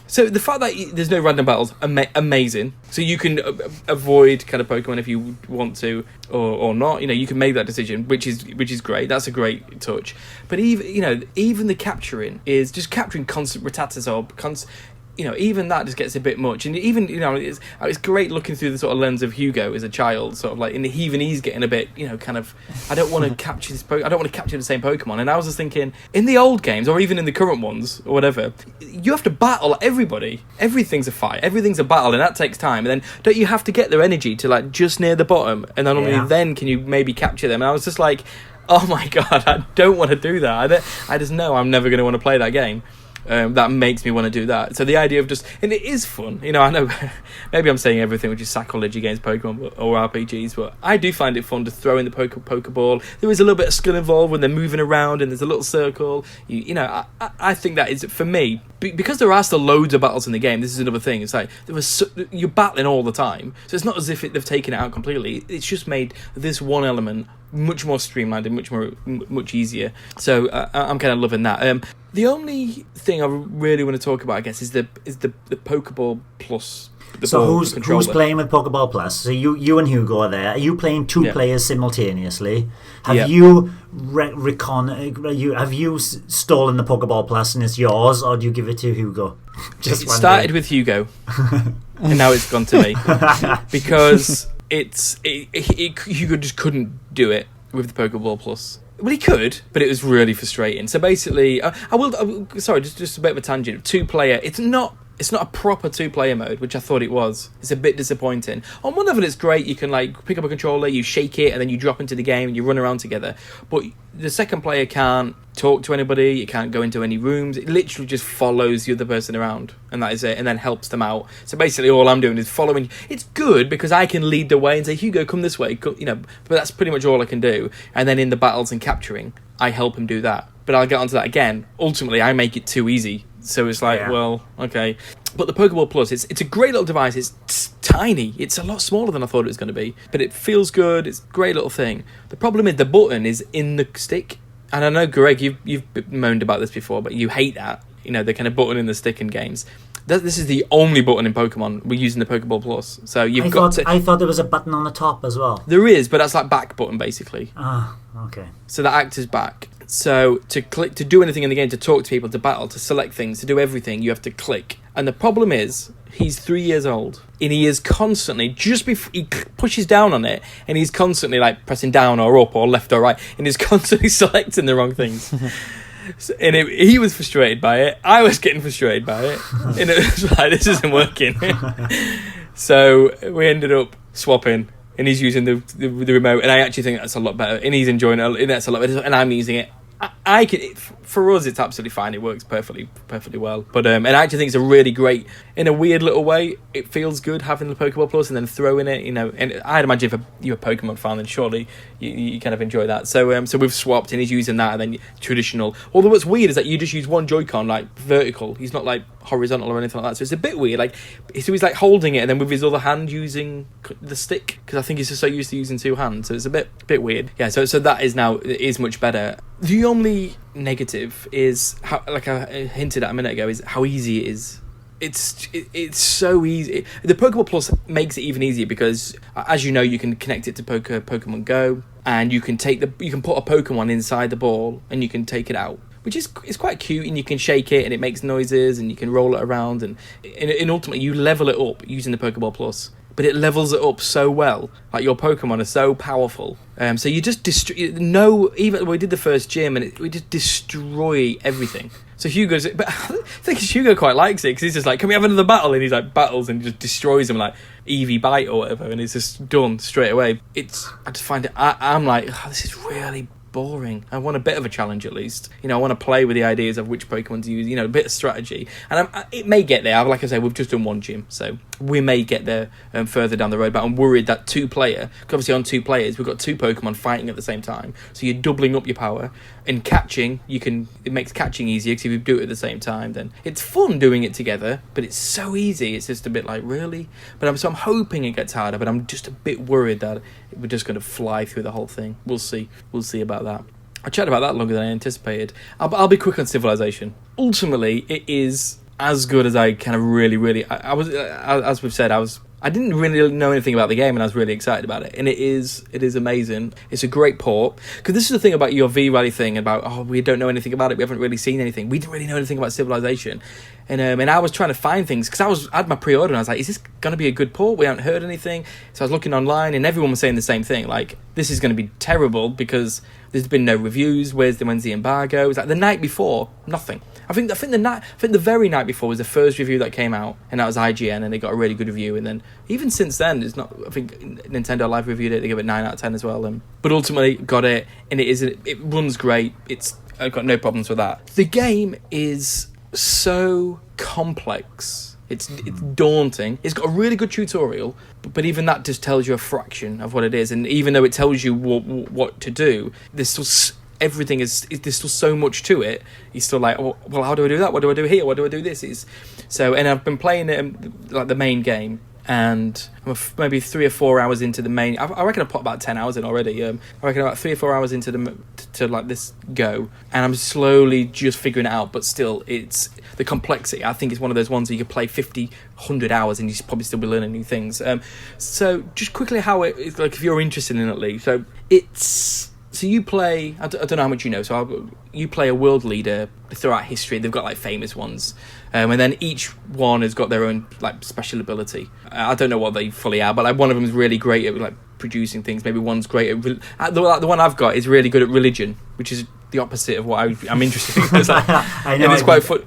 A: So the fact that there's no random battles, amazing. So you can avoid kind of Pokemon if you want to, or not. You know, you can make that decision, which is great. That's a great touch. But even the capturing is just capturing constant Rattata. even that just gets a bit much. And even, it's great looking through the sort of lens of Hugo as a child, sort of like, and even he's getting a bit, kind of, I don't want to capture I don't want to capture the same Pokemon. And I was just thinking, in the old games, or even in the current ones, or whatever, you have to battle everybody. Everything's a fight, everything's a battle, and that takes time. And then don't you have to get their energy to like just near the bottom, and then only then can you maybe capture them. And I was just like, oh my god, I don't want to do that. I just know I'm never going to want to play that game. That makes me want to do that. So the idea of and it is fun. I know maybe I'm saying everything which is sacrilege against Pokemon or RPGs, but I do find it fun to throw in the Pokeball. There is a little bit of skill involved when they're moving around and there's a little circle. I think that is, for me, because there are still loads of battles in the game. This is another thing. It's like you're battling all the time, so it's not as if they've taken it out completely. It's just made this one element much more streamlined and much easier. So I'm kind of loving that. The only thing I really want to talk about, I guess, is the Pokeball Plus.
B: So who's playing with Pokeball Plus? So you and Hugo are there. Are you playing two players simultaneously? Have you have you stolen the Pokeball Plus and it's yours, or do you give it to Hugo?
A: It started with Hugo, and now it's gone to me because Hugo just couldn't do it with the Pokeball Plus. Well, he could, but it was really frustrating. So basically, sorry, just a bit of a tangent. 2-player, it's not a proper 2-player mode, which I thought it was. It's a bit disappointing. On one level, it's great. You can like pick up a controller, you shake it, and then you drop into the game and you run around together. But the second player can't talk to anybody. It can't go into any rooms. It literally just follows the other person around, and that is it, and then helps them out. So basically, all I'm doing is following. It's good because I can lead the way and say, Hugo, come this way. But that's pretty much all I can do. And then in the battles and capturing, I help him do that. But I'll get onto that again. Ultimately, I make it too easy. So it's like, well, okay. But the Pokeball Plus, it's a great little device. It's tiny. It's a lot smaller than I thought it was going to be. But it feels good. It's a great little thing. The problem is the button is in the stick. And I know, Greg, you've moaned about this before, but you hate that. The kind of button in the stick in games. This is the only button in Pokemon we're using the Pokeball Plus. So I
B: thought there was a button on the top as well.
A: There is, but that's like back button, basically.
B: Ah, okay.
A: So that acts as back. So to click, to do anything in the game, to talk to people, to battle, to select things, to do everything, you have to click. And the problem is, he's 3 years old, and he is constantly, just before he pushes down on it, and he's constantly like pressing down or up or left or right, and he's constantly selecting the wrong things. And he was frustrated by it. I was getting frustrated by it, and it was like, this isn't working. So we ended up swapping. And he's using the remote, and I actually think that's a lot better. And he's enjoying it, and that's a lot better. And I'm using it. For us, it's absolutely fine. It works perfectly well. But and I actually think it's a really great, in a weird little way, it feels good having the Pokeball Plus and then throwing it. And I'd imagine if you're a Pokemon fan, then surely you kind of enjoy that. So we've swapped, and he's using that, and then traditional. Although what's weird is that you just use one Joy-Con like vertical. He's not like horizontal or anything like that. So it's a bit weird. So he's like holding it, and then with his other hand using the stick, because I think he's just so used to using two hands. So it's a bit weird. Yeah. So that is much better. The only negative is how, like I hinted at a minute ago, is how easy it is. It's so easy. The Pokeball Plus makes it even easier because, as you know, you can connect it to Pokemon Go, and you can put a Pokemon inside the ball and you can take it out, which is quite cute, and you can shake it and it makes noises, and you can roll it around, and ultimately you level it up using the Pokeball Plus. But it levels it up so well. Like, your Pokemon are so powerful. So you just even we did the first gym, and we just destroy everything. So but I think Hugo quite likes it, because he's just like, can we have another battle? And he's like, battles, and just destroys them, like Eevee bite or whatever, and it's just done straight away. I just find it, I'm like, this is really boring. I want a bit of a challenge, at least. I want to play with the ideas of which Pokemon to use, a bit of strategy. And it may get there. Like I say, we've just done one gym, so we may get there further down the road. But I'm worried that 2-player, obviously on 2 players, we've got 2 Pokemon fighting at the same time. So you're doubling up your power. In catching, it makes catching easier, because if you do it at the same time, then it's fun doing it together, but it's so easy. It's just a bit like, really? But I'm hoping it gets harder, but I'm just a bit worried that we're just going to fly through the whole thing. We'll see about that. I chatted about that longer than I anticipated. I'll be quick on Civilization. Ultimately, it is as good as I kind of really I was, as we've said, I didn't really know anything about the game, and I was really excited about it. And it is amazing. It's a great port. Because this is the thing about your V-Rally thing, about, we don't know anything about it, we haven't really seen anything. We didn't really know anything about Civilization. And I was trying to find things because I had my pre-order and I was like, is this going to be a good port? We haven't heard anything. So I was looking online and everyone was saying the same thing, like, this is going to be terrible because there's been no reviews. When's the embargo? It was like the night before, nothing. I think the very night before was the first review that came out, and that was IGN, and they got a really good review. And then even since then, it's not. I think Nintendo Live reviewed it; they gave it 9 out of 10 as well. But ultimately, got it, and it runs great. I've got no problems with that. The game is so complex. It's daunting. It's got a really good tutorial, but even that just tells you a fraction of what it is. And even though it tells you what to do, there's still there's still so much to it. You're still like, oh, well, how do I do that? What do I do here? What do I do this? And I've been playing it like the main game, and I'm maybe 3 or 4 hours into the main. I reckon I put about 10 hours in already. I reckon about 3 or 4 hours into to like this go, and I'm slowly just figuring it out. But still, it's the complexity. I think it's one of those ones that you could play 50, 100 hours, and you probably still be learning new things. So just quickly, how it's like if you're interested in it, Lee. So you play, I don't know how much you know, you play a world leader throughout history. They've got like famous ones. And then each one has got their own like special ability. I don't know what they fully are, but like one of them is really great at like producing things. Maybe one's great at... the one I've got is really good at religion, which is the opposite of what I'm interested in. It's like,
B: I know.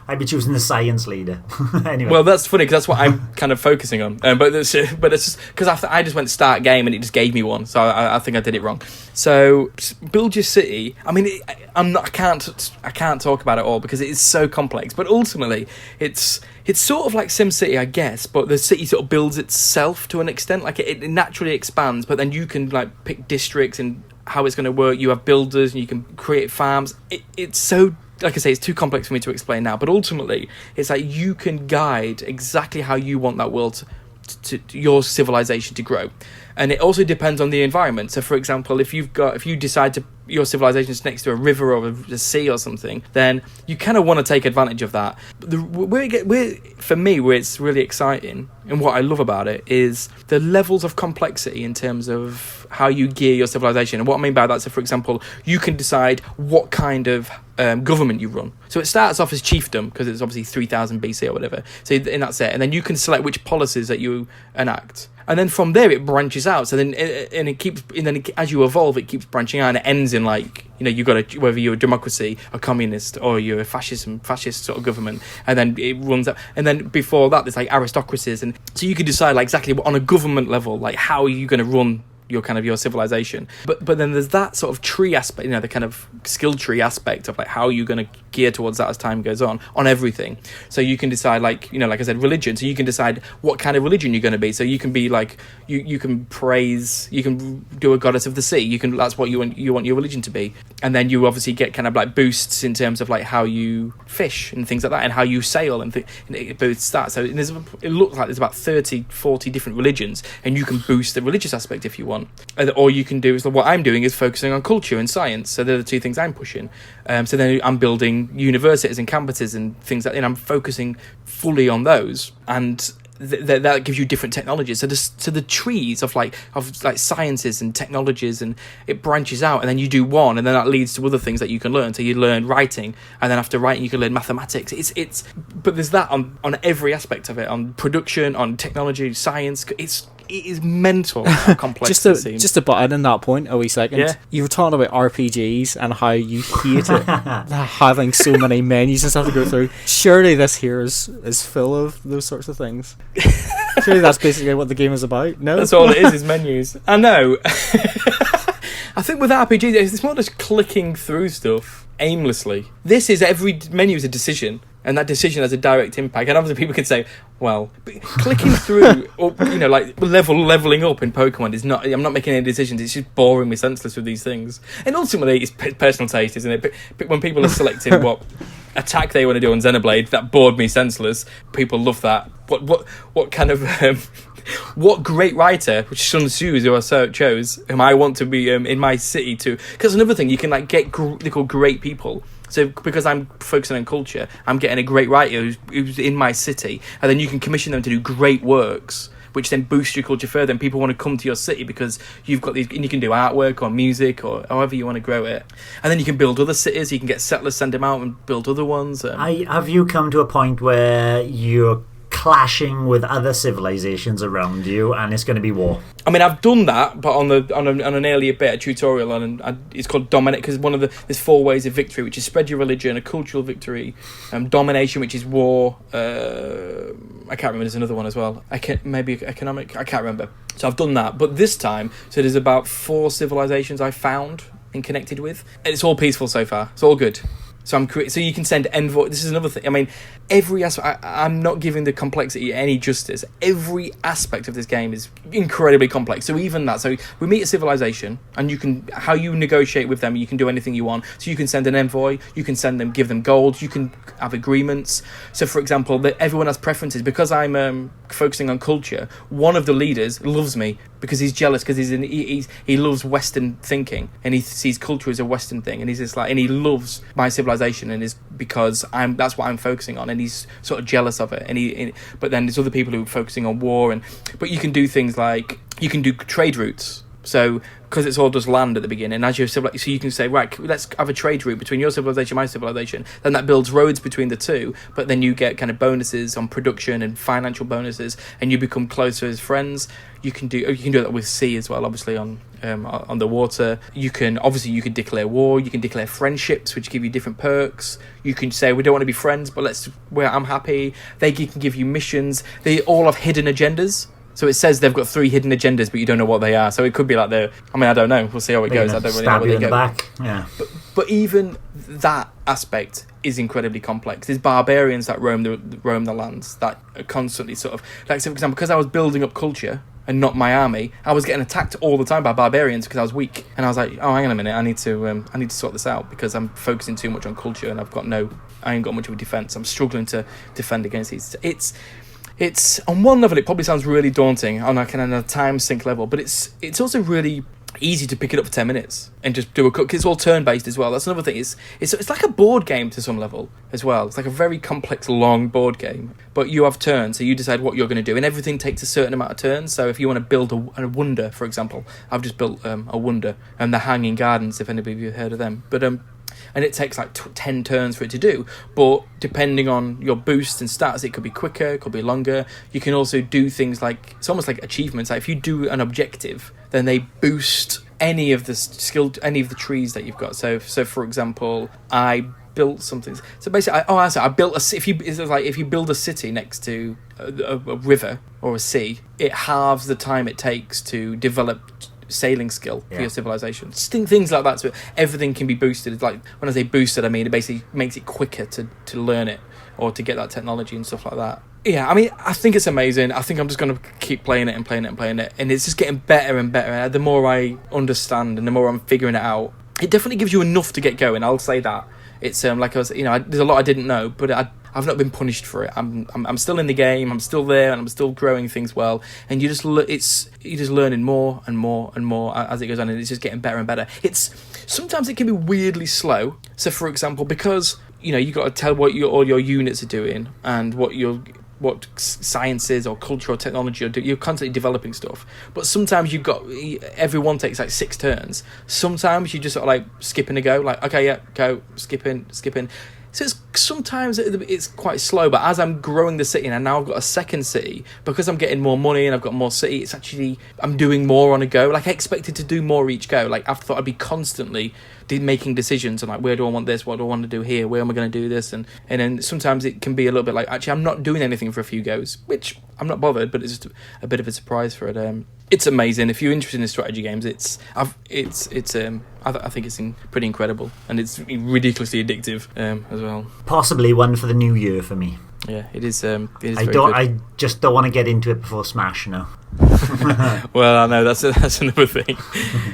B: I'd be choosing the science leader. Anyway.
A: Well, that's funny because that's what I'm kind of focusing on. But it's just because I just went start game and it just gave me one, so I think I did it wrong. So build your city. I mean, I can't talk about it all because it is so complex. But ultimately, it's sort of like SimCity, I guess. But the city sort of builds itself to an extent. Like it naturally expands, but then you can like pick districts and how it's going to work. You have builders and you can create farms. It's so, like I say, it's too complex for me to explain now, but ultimately it's like you can guide exactly how you want that world to your civilization to grow. And it also depends on the environment. So for example, if you decide your civilization is next to a river or a sea or something, then you kind of want to take advantage of that. But for me, where it's really exciting and what I love about it is the levels of complexity in terms of how you gear your civilization. And what I mean by that, so for example, you can decide what kind of government you run. So it starts off as chiefdom because it's obviously 3000 BC or whatever. So and that's it. And then you can select which policies that you enact. And then from there it branches out. So then as you evolve, it keeps branching out, and it ends in like, you've got whether you're a democracy, a communist, or you're a fascist sort of government, and then it runs up. And then before that, there's like aristocracies, and so you can decide like exactly on a government level, like how are you going to run your civilization. But then there's that sort of tree aspect, the kind of skill tree aspect of like how you're going to gear towards that as time goes on everything. So you can decide like I said, religion. So you can decide what kind of religion you're going to be. So you can be like you can praise, you can do a goddess of the sea. That's what you want your religion to be. And then you obviously get kind of like boosts in terms of like how you fish and things like that, and how you sail and it boosts that. So it looks like there's about 30-40 different religions, and you can boost the religious aspect if you want. Or you can do is what I'm doing is focusing on culture and science. So they're the two things I'm pushing. So then I'm building universities and campuses and things like that, and I'm focusing fully on those. And that gives you different technologies. So the trees of sciences and technologies, and it branches out, and then you do one, and then that leads to other things that you can learn. So you learn writing, and then after writing you can learn mathematics. But there's that on every aspect of it, on production, on technology, science. It is mental how complex it seems.
C: Just to butt in that point a wee second.
A: Yeah.
C: You were talking about RPGs and how you hate it having so many menus and stuff to go through. Surely this here is full of those sorts of things. Surely that's basically what the game is about. No?
A: That's all it is menus. I know. I think with RPGs, it's not just clicking through stuff aimlessly. Every menu is a decision, and that decision has a direct impact. And obviously people can say, well, clicking through or like leveling up in Pokemon is not, I'm not making any decisions, it's just boring me senseless with these things. And ultimately it's personal taste, isn't it? But when people are selecting what attack they want to do on Xenoblade, that bored me senseless. People love that. What kind of what great writer, which Sun Tzu is who I chose, whom I want to be in my city too. Because another thing, you can like get they're called great people. So because I'm focusing on culture, I'm getting a great writer who's in my city, and then you can commission them to do great works which then boosts your culture further, and people want to come to your city because you've got these, and you can do artwork or music or however you want to grow it, and then you can build other cities. You can get settlers, send them out and build other ones.
B: Have you come to a point where you're clashing with other civilizations around you and it's going to be war?
A: I mean, I've done that, but on an earlier bit, a tutorial it's called dominate, because there's 4 ways of victory, which is spread your religion, a cultural victory, domination, which is war. I can't remember. There's another one as well. Maybe economic. I can't remember. So I've done that, but this time, so there's about 4 civilizations I found and connected with, and it's all peaceful so far. It's all good. So so you can send envoy. This is another thing. I mean, every aspect. I'm not giving the complexity any justice. Every aspect of this game is incredibly complex. So even that. So we meet a civilization, and how you negotiate with them. You can do anything you want. So you can send an envoy. You can send them, give them gold. You can have agreements. So for example, everyone has preferences. Because I'm focusing on culture, one of the leaders loves me because he's jealous, because he loves Western thinking, and he sees culture as a Western thing, and he's just like, and he loves my civilization, and is because that's what I'm focusing on, and he's sort of jealous of it. But then there's other people who are focusing on war, but you can do things like you can do trade routes. So because it's all just land at the beginning, as so you can say, right, let's have a trade route between your civilization and my civilization. Then that builds roads between the two, but then you get kind of bonuses on production and financial bonuses, and you become closer as friends. You can do that with sea as well, obviously on the water. You can declare war. You can declare friendships, which give you different perks. You can say, we don't want to be friends, but I'm happy. They can give you missions. They all have hidden agendas. So it says they've got 3 hidden agendas, but you don't know what they are. So it could be like I don't know. We'll see how it goes. I don't really know where they go.
B: Back. Yeah.
A: But even that aspect is incredibly complex. There's barbarians that roam the lands that are constantly sort of, like, so for example, because I was building up culture and not my army, I was getting attacked all the time by barbarians because I was weak. And I was like, oh, hang on a minute, I need to sort this out because I'm focusing too much on culture and I ain't got much of a defense. I'm struggling to defend against these. It's on one level, it probably sounds really daunting on a time sink level, but it's also really easy to pick it up for 10 minutes and just do a cook. It's all turn based as well. That's another thing. It's like a board game to some level as well. It's like a very complex, long board game, but you have turns, so you decide what you're going to do, and everything takes a certain amount of turns. So if you want to build a wonder, for example, I've just built a wonder, and the Hanging Gardens, if anybody of you have heard of them, but and it takes like 10 turns for it to do, but depending on your boosts and stats, it could be quicker, it could be longer. You can also do things like, it's almost like achievements, like if you do an objective, then they boost any of the trees that you've got. So for example, I built something. So basically, I built if you build a city next to a river or a sea, it halves the time it takes to develop sailing skill for your civilization. Things like that. So everything can be boosted. Like, when I say boosted, I mean it basically makes it quicker to learn it or to get that technology and stuff like that. Yeah, I mean, I think it's amazing. I think I'm just going to keep playing it, and it's just getting better and better. The more I understand and the more I'm figuring it out, it definitely gives you enough to get going. I'll say that. It's like I was, there's a lot I didn't know, but I've not been punished for it. I'm still in the game. I'm still there, and I'm still growing things well. And you're just learning more and more and more as it goes on, and it's just getting better and better. Sometimes it can be weirdly slow. So, for example, because you got to tell what all your units are doing and what sciences or culture or technology you're constantly developing stuff. But sometimes everyone takes like 6 turns. Sometimes you just sort of like skip in a go, like, okay, yeah, go, skip in. So sometimes it's quite slow, but as I'm growing the city, and now I've got a second city, because I'm getting more money and I've got more city, it's actually, I'm doing more on a go. Like, I expected to do more each go. Like, I thought I'd be constantly making decisions on, like, where do I want this, what do I want to do here, where am I going to do this, and then sometimes it can be a little bit like, actually, I'm not doing anything for a few goes, which I'm not bothered, but it's just a bit of a surprise for it. It's amazing. If you're interested in strategy games, I think it's pretty incredible, and it's ridiculously addictive as well.
B: Possibly one for the new year for me.
A: Yeah, it is. I
B: just don't want to get into it before Smash now.
A: Well, I know that's another thing.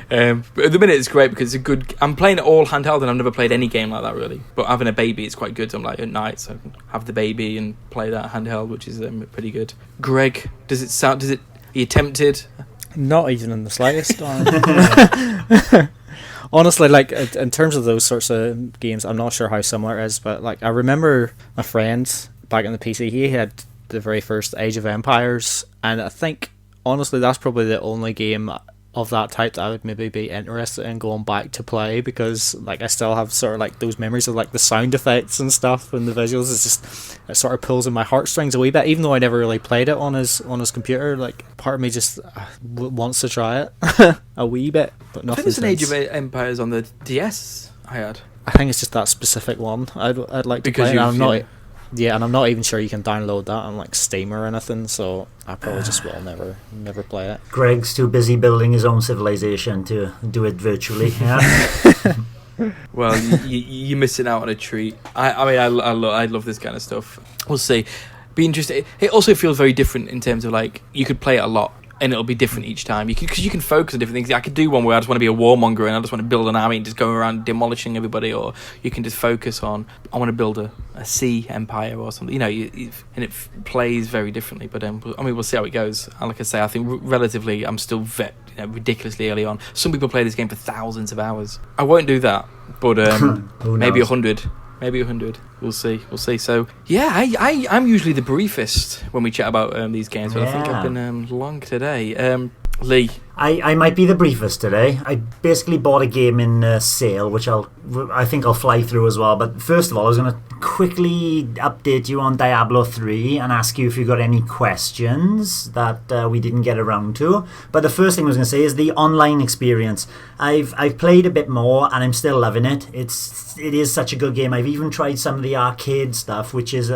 A: But at the minute, it's great because it's a good. I'm playing it all handheld, and I've never played any game like that really. But having a baby, it's quite good. I'm like at night, so I can have the baby and play that handheld, which is pretty good. Greg, are you tempted?
C: Not even in the slightest. Honestly, like, in terms of those sorts of games, I'm not sure how similar it is, but like, I remember my friend back in the PC, he had the very first Age of Empires, and I think honestly that's probably the only game of that type that I would maybe be interested in going back to play, because like I still have sort of like those memories of like the sound effects and stuff and the visuals. It sort of pulls in my heartstrings a wee bit, even though I never really played it on his computer. Like part of me just wants to try it a wee bit, but nothing.
A: I think there's an Age of Empires on the DS I had.
C: I think it's just that specific one I'd like to play, and I'm not. Yeah, and I'm not even sure you can download that on like Steam or anything, so I probably just will never play it.
B: Greg's too busy building his own civilization to do it virtually. Yeah.
A: Well, you're missing out on a treat. I love this kind of stuff. We'll see. Be interesting. It also feels very different in terms of like you could play it a lot and it'll be different each time. Because you can focus on different things. I could do one where I just want to be a warmonger and I just want to build an army and just go around demolishing everybody, or you can just focus on I want to build a sea empire or something. And it plays very differently. But we'll see how it goes. And like I say, I think relatively I'm still ridiculously early on. Some people play this game for thousands of hours. I won't do that, but maybe 100. Maybe 100. We'll see. So, yeah, I'm usually the briefest when we chat about these games, but I think I've been long today. Lee.
B: I might be the briefest today. I basically bought a game in sale, which I think I'll fly through as well. But first of all, I was going to quickly update you on Diablo 3 and ask you if you got any questions that we didn't get around to. But the first thing I was going to say is the online experience. I've played a bit more and I'm still loving it. It is such a good game. I've even tried some of the arcade stuff, which is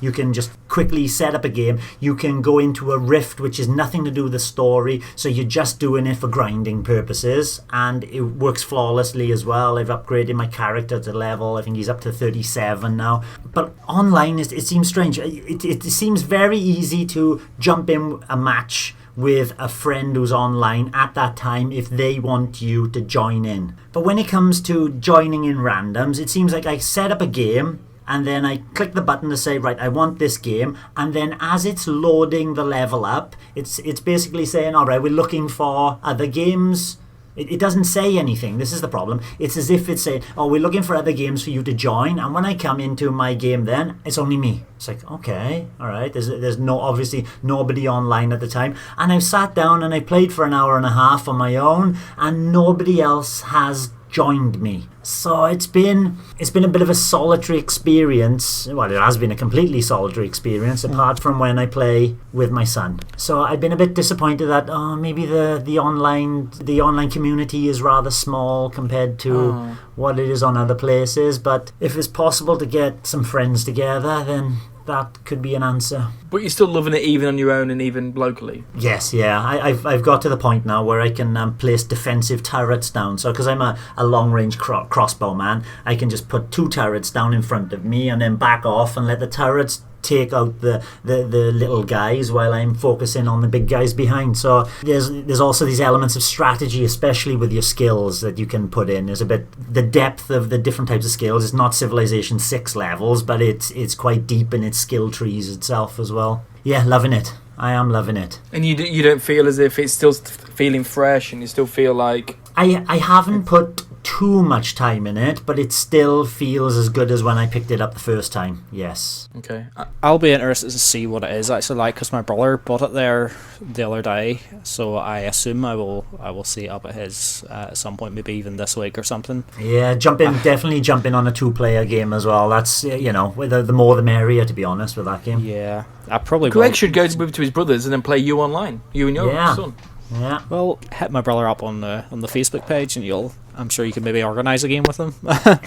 B: you can just quickly set up a game. You can go into a rift, which is nothing to do with the story, so you're just doing it for grinding purposes, and it works flawlessly as well. I've upgraded my character to level, I think he's up to 37 now. But online, it seems strange. It seems very easy to jump in a match with a friend who's online at that time if they want you to join in. But when it comes to joining in randoms, it seems like I set up a game and then I click the button to say, right, I want this game, and then as it's loading the level up, it's basically saying, all right, we're looking for other games. It doesn't say anything. This is the problem. It's as if it's saying, oh, we're looking for other games for you to join, and when I come into my game then, it's only me. It's like, okay, all right, there's obviously nobody online at the time, and I've sat down and I played for an hour and a half on my own, and nobody else has joined me. So it's been a bit of a solitary experience. Well, it has been a completely solitary experience, apart from when I play with my son. So I've been a bit disappointed that maybe the online community is rather small compared to what it is on other places. But if it's possible to get some friends together, then that could be an answer.
A: But you're still loving it even on your own and even locally?
B: Yes, yeah. I've got to the point now where I can place defensive turrets down. So because I'm a long-range crossbow man, I can just put 2 turrets down in front of me and then back off and let the turrets take out the little guys while I'm focusing on the big guys behind. So there's also these elements of strategy, especially with your skills, that you can put in. There's a bit the depth of the different types of skills. It's not Civilization 6 levels, but it's quite deep in its skill trees itself as well. Yeah, loving it. I am loving it.
A: And you don't feel as if it's still feeling fresh, and you still feel like
B: I haven't put too much time in it, but it still feels as good as when I picked it up the first time. Yes.
A: Okay.
C: I'll be interested to see what it is actually like, because my brother bought it there the other day, so I assume I will see it up at his at some point, maybe even this week or something.
B: Yeah, definitely jump in on a 2-player game as well. That's the more the merrier, to be honest, with that game.
C: Yeah, I probably.
A: Greg should go to his brothers and then play you online. You and your son.
B: Yeah.
C: Well, hit my brother up on the Facebook page, and I'm sure you can maybe organise a game with him.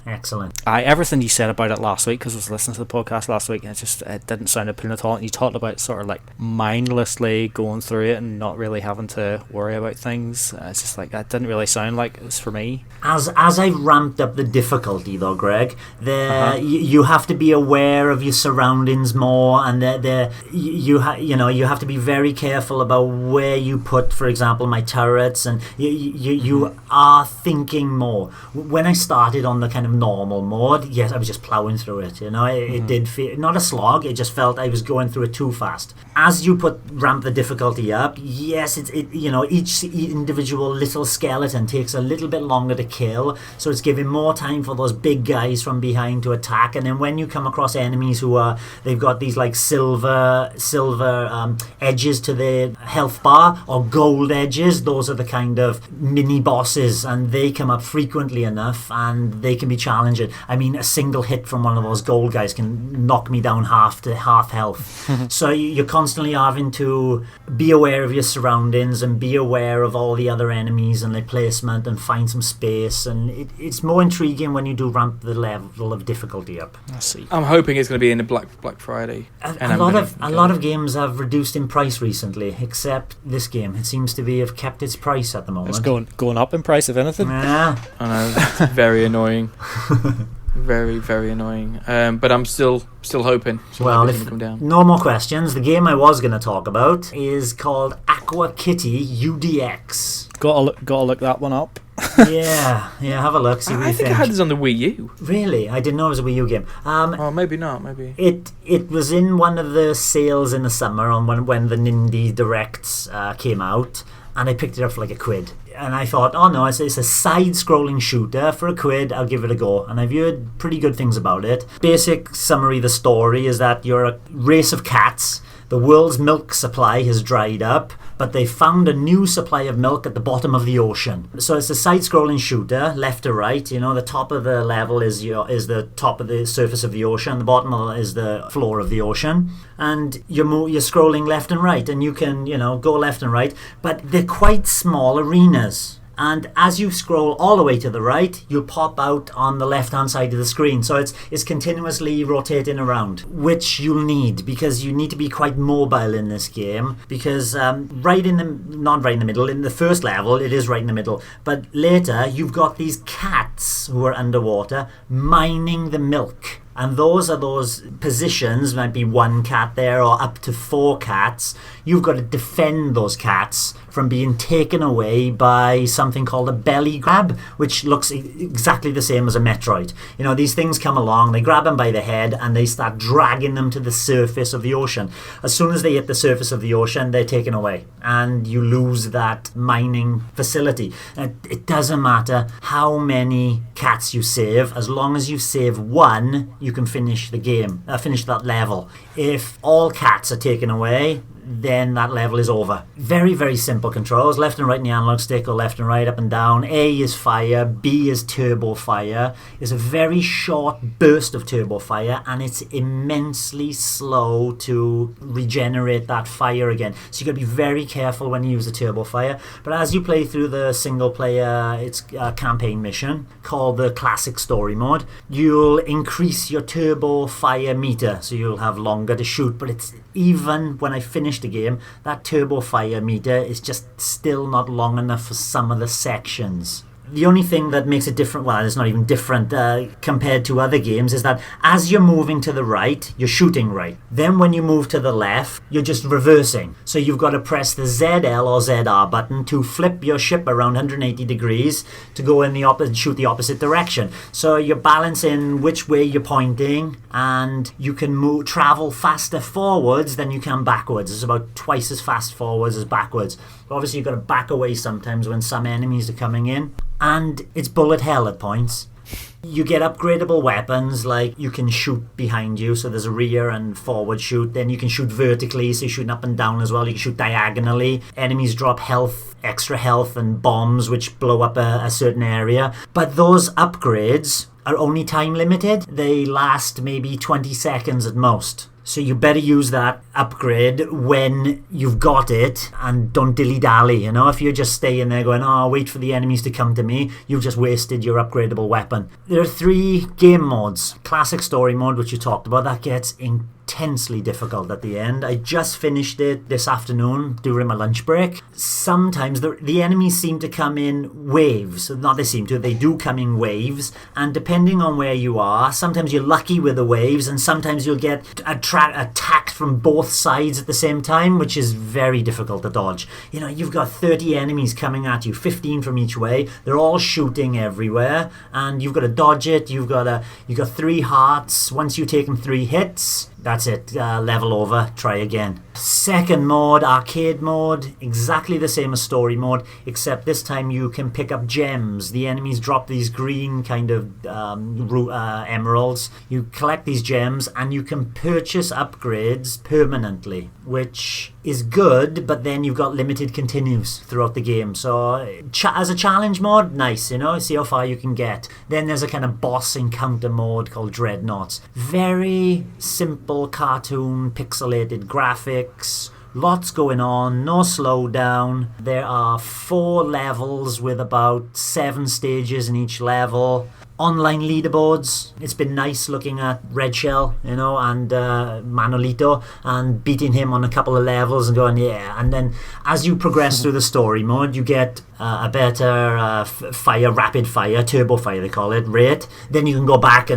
B: Excellent.
C: Everything you said about it last week, because I was listening to the podcast last week, and it didn't sound appealing at all. And you talked about sort of like mindlessly going through it and not really having to worry about things. It's just like that didn't really sound like it's for me.
B: As I've ramped up the difficulty, though, Greg, you have to be aware of your surroundings more, and you have to be very careful about where you put, for example, my turrets, and you are thinking looking more. When I started on the kind of normal mode, yes, I was just plowing through it. It did feel not a slog. It just felt I was going through it too fast. As you ramp the difficulty up, yes, each individual little skeleton takes a little bit longer to kill, so it's giving more time for those big guys from behind to attack. And then when you come across enemies they've got these like silver edges to their health bar, or gold edges, those are the kind of mini bosses, and they come up frequently enough and they can be challenging. I mean, a single hit from one of those gold guys can knock me down half health. So you're constantly having to be aware of your surroundings and be aware of all the other enemies and their placement and find some space, and it's more intriguing when you do ramp the level of difficulty up.
C: I see.
A: I'm hoping it's going to be in the Black Friday.
B: A lot of games have reduced in price recently, except this game. It seems to have kept its price at the moment.
C: It's going up in price, if anything.
B: Yeah.
A: I know, it's very annoying. Very, very annoying. But I'm still hoping.
B: Well,
A: if come down.
B: No more questions, the game I was going to talk about is called Aqua Kitty UDX.
C: Gotta look that one up.
B: yeah, have a look. See what you think.
A: I had this on the Wii U.
B: Really? I didn't know it was a Wii U game.
A: Oh, maybe not. Maybe
B: it was in one of the sales in the summer on when the Nindy Directs came out, and I picked it up for like £1. And I thought, oh no, it's a side-scrolling shooter for £1. I'll give it a go. And I've heard pretty good things about it. Basic summary of the story is that you're a race of cats. The world's milk supply has dried up, but they found a new supply of milk at the bottom of the ocean. So it's a side-scrolling shooter, left to right. The top of the level is the top of the surface of the ocean. The bottom is the floor of the ocean. And you're scrolling left and right, and you can, go left and right. But they're quite small arenas. And as you scroll all the way to the right, you'll pop out on the left-hand side of the screen. So it's continuously rotating around, which you'll need, because you need to be quite mobile in this game. Because not right in the middle, in the first level, it is right in the middle. But later, you've got these cats who are underwater mining the milk. And those are those positions, might be one cat there or up to 4 cats. You've got to defend those cats from being taken away by something called a belly grab, which looks exactly the same as a Metroid. These things come along, they grab them by the head, and they start dragging them to the surface of the ocean. As soon as they hit the surface of the ocean, they're taken away, and you lose that mining facility. And it doesn't matter how many cats you save, as long as you save one, you can finish the game, finish that level. If all cats are taken away, then that level is over. Very, very simple controls. Left and right in the analog stick, or left and right, up and down. A is fire, B is turbo fire. It's a very short burst of turbo fire, and it's immensely slow to regenerate that fire again. So you've got to be very careful when you use the turbo fire. But as you play through the single player, it's a campaign mission called the classic story mode, you'll increase your turbo fire meter, so you'll have longer to shoot. But it's even when I finish the game, that turbo fire meter is just still not long enough for some of the sections. The only thing that makes it different, well, it's not even different compared to other games, is that as you're moving to the right, you're shooting right. Then when you move to the left, you're just reversing. So you've got to press the ZL or ZR button to flip your ship around 180 degrees to go in the opposite, shoot the opposite direction. So you're balancing which way you're pointing, and you can travel faster forwards than you can backwards. It's about twice as fast forwards as backwards. Obviously, you've got to back away sometimes when some enemies are coming in. And it's bullet hell at points. You get upgradable weapons, like you can shoot behind you, so there's a rear and forward shoot. Then you can shoot vertically, so you're shooting up and down as well. You can shoot diagonally. Enemies drop health, extra health, and bombs which blow up a certain area. But those upgrades are only time limited. They last maybe 20 seconds at most. So you better use that upgrade when you've got it, and don't dilly-dally. If you're just staying there going, oh, wait for the enemies to come to me, you've just wasted your upgradable weapon. There are 3 game modes. Classic story mode, which you talked about, that gets intensely difficult at the end. I just finished it this afternoon during my lunch break. Sometimes the enemies seem to come in waves. Not they seem to, they do come in waves. And depending on where you are, sometimes you're lucky with the waves, and sometimes you'll get attacked from both sides at the same time, which is very difficult to dodge. You know, you've got 30 enemies coming at you, 15 from each way. They're all shooting everywhere, and you've got to dodge it. You've got 3 hearts. Once you've taken 3 hits, that's it. Level over. Try again. Second mode, arcade mode, exactly the same as story mode, except this time you can pick up gems. The enemies drop these green kind of emeralds. You collect these gems and you can purchase upgrades permanently, which is good, but then you've got limited continues throughout the game. So as a challenge mode, nice, you know, see how far you can get. Then there's a kind of boss encounter mode called Dreadnoughts. Very simple cartoon pixelated graphics, lots going on, no slowdown. There are 4 levels with about 7 stages in each level. Online leaderboards. It's been nice looking at Red Shell, you know, and Manolito, and beating him on a couple of levels and going, yeah. And then as you progress through the story mode, you get a better rapid fire, turbo fire they call it, rate. Then you can go back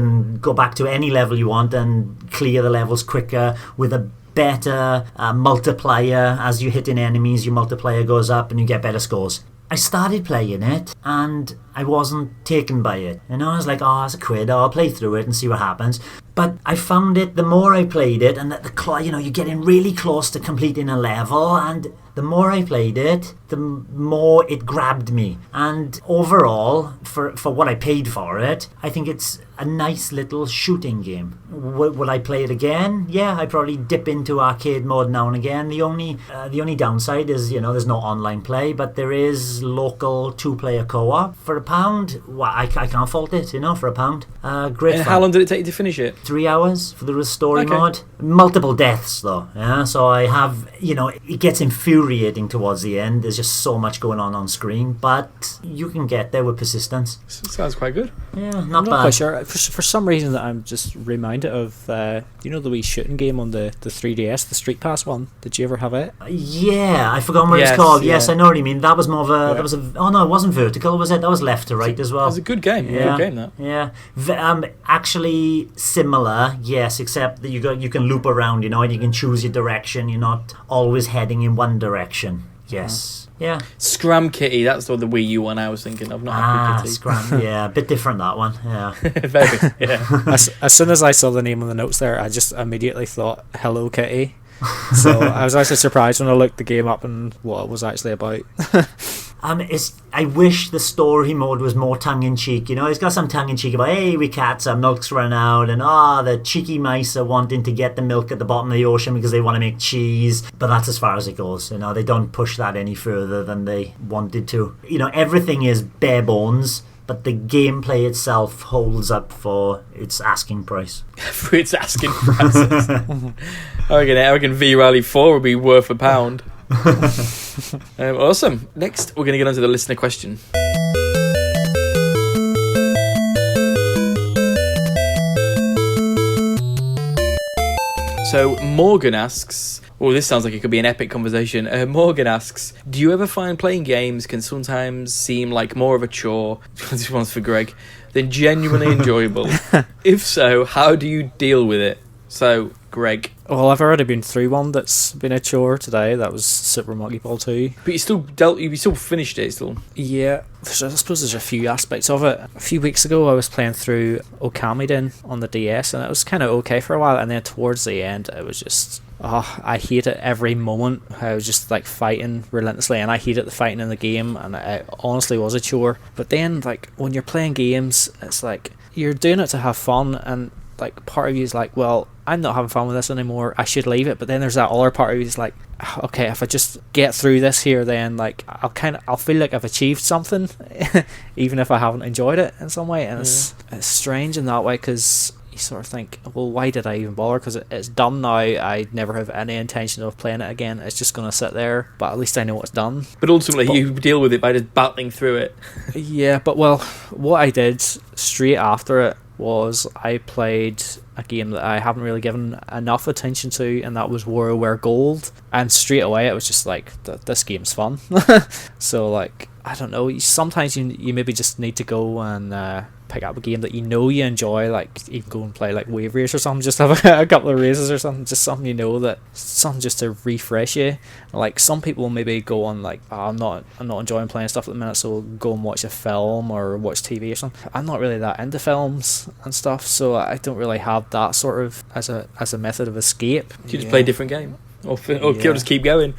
B: to any level you want and clear the levels quicker with a better multiplier. As you hit in enemies, your multiplier goes up and you get better scores. I started playing it and I wasn't taken by it. You know, I was like, oh, it's a quid. I'll play through it and see what happens. But I found it, the more I played it, and you're getting really close to completing a level, and the more I played it, the more it grabbed me. And overall, for what I paid for it, I think it's a nice little shooting game. Will I play it again? Yeah, I probably dip into arcade mode now and again. The only downside is, you know, there's no online play, but there is local 2-player co-op. For £1, well, I can't fault it, you know, for £1. Great
A: And
B: fun.
A: how long did it take you to finish it?
B: 3 hours for the story mode. Multiple deaths though, yeah. So I have, you know, it gets infuriating towards the end. There's just so much going on screen, but you can get there with persistence.
A: Sounds quite good.
B: Yeah,
C: I'm
B: not
C: not
B: bad.
C: quite sure. For some reason, that I'm just reminded of you know, the wee shooting game on the 3DS, the Street Pass one. Did you ever have it?
B: Yeah, I forgot what
A: Yes,
B: it's called.
A: yeah.
B: Yes, I know what you mean. That was more of a.
A: Yeah.
B: That was a. Oh no, it wasn't vertical, was it? That was left to right as well.
A: It was a good game.
B: Yeah.
A: Good game, that.
B: Yeah, actually similar, yes, except that you can loop around, you know, and you can choose your direction. You're not always heading in one direction. Yes, yeah.
A: Scram Kitty, that's the Wii U one I was thinking of, not Aqua Kitty.
B: Scram, yeah, a bit different that one. Yeah,
A: Very, yeah.
C: As soon as I saw the name on the notes there, I just immediately thought Hello Kitty. So I was actually surprised when I looked the game up and what it was actually about.
B: I wish the story mode was more tongue-in-cheek. You know, it's got some tongue-in-cheek about, hey, we cats, our milk's run out, and the cheeky mice are wanting to get the milk at the bottom of the ocean because they want to make cheese. But that's as far as it goes. You know, they don't push that any further than they wanted to. You know, everything is bare bones, but the gameplay itself holds up for its asking price.
A: For its asking prices. I reckon V-Rally 4 would be worth £1. Awesome. Next, we're going to get on to the listener question. So Morgan asks, oh, this sounds like it could be an epic conversation. Morgan asks, do you ever find playing games can sometimes seem like more of a chore, this one's for Greg, than genuinely enjoyable? If so, how do you deal with it? So, Greg.
C: Well, I've already been through one that's been a chore today. That was Super Monkey Ball 2.
A: But you still finished it still.
C: Yeah, I suppose there's a few aspects of it. A few weeks ago I was playing through Okamiden on the DS and it was kind of okay for a while, and then towards the end it was just... I hate it every moment. I was just like fighting relentlessly, and I hated the fighting in the game, and it honestly was a chore. But then, like, when you're playing games, it's like you're doing it to have fun, and like part of you is like, well, I'm not having fun with this anymore, I should leave it. But then there's that other part of you is like, okay, if I just get through this here, then like I'll feel like I've achieved something even if I haven't enjoyed it in some way. And it's strange in that way, because you sort of think, well, why did I even bother? Because it's done now. I never have any intention of playing it again. It's just going to sit there, but at least I know it's done.
A: But ultimately you deal with it by just battling through it.
C: Yeah, but well, what I did straight after it was I played a game that I haven't really given enough attention to, and that was WarioWare Gold. And straight away it was just like, this game's fun. So like, I don't know, sometimes you maybe just need to go and pick up a game that you know you enjoy, like even go and play like Wave Race or something, just have a couple of races or something, just something you know, that something just to refresh you. Like some people maybe go on like, I'm not enjoying playing stuff at the minute, so go and watch a film or watch TV or something. I'm not really that into films and stuff, so I don't really have that sort of as a method of escape.
A: You just play a different game, or just keep going.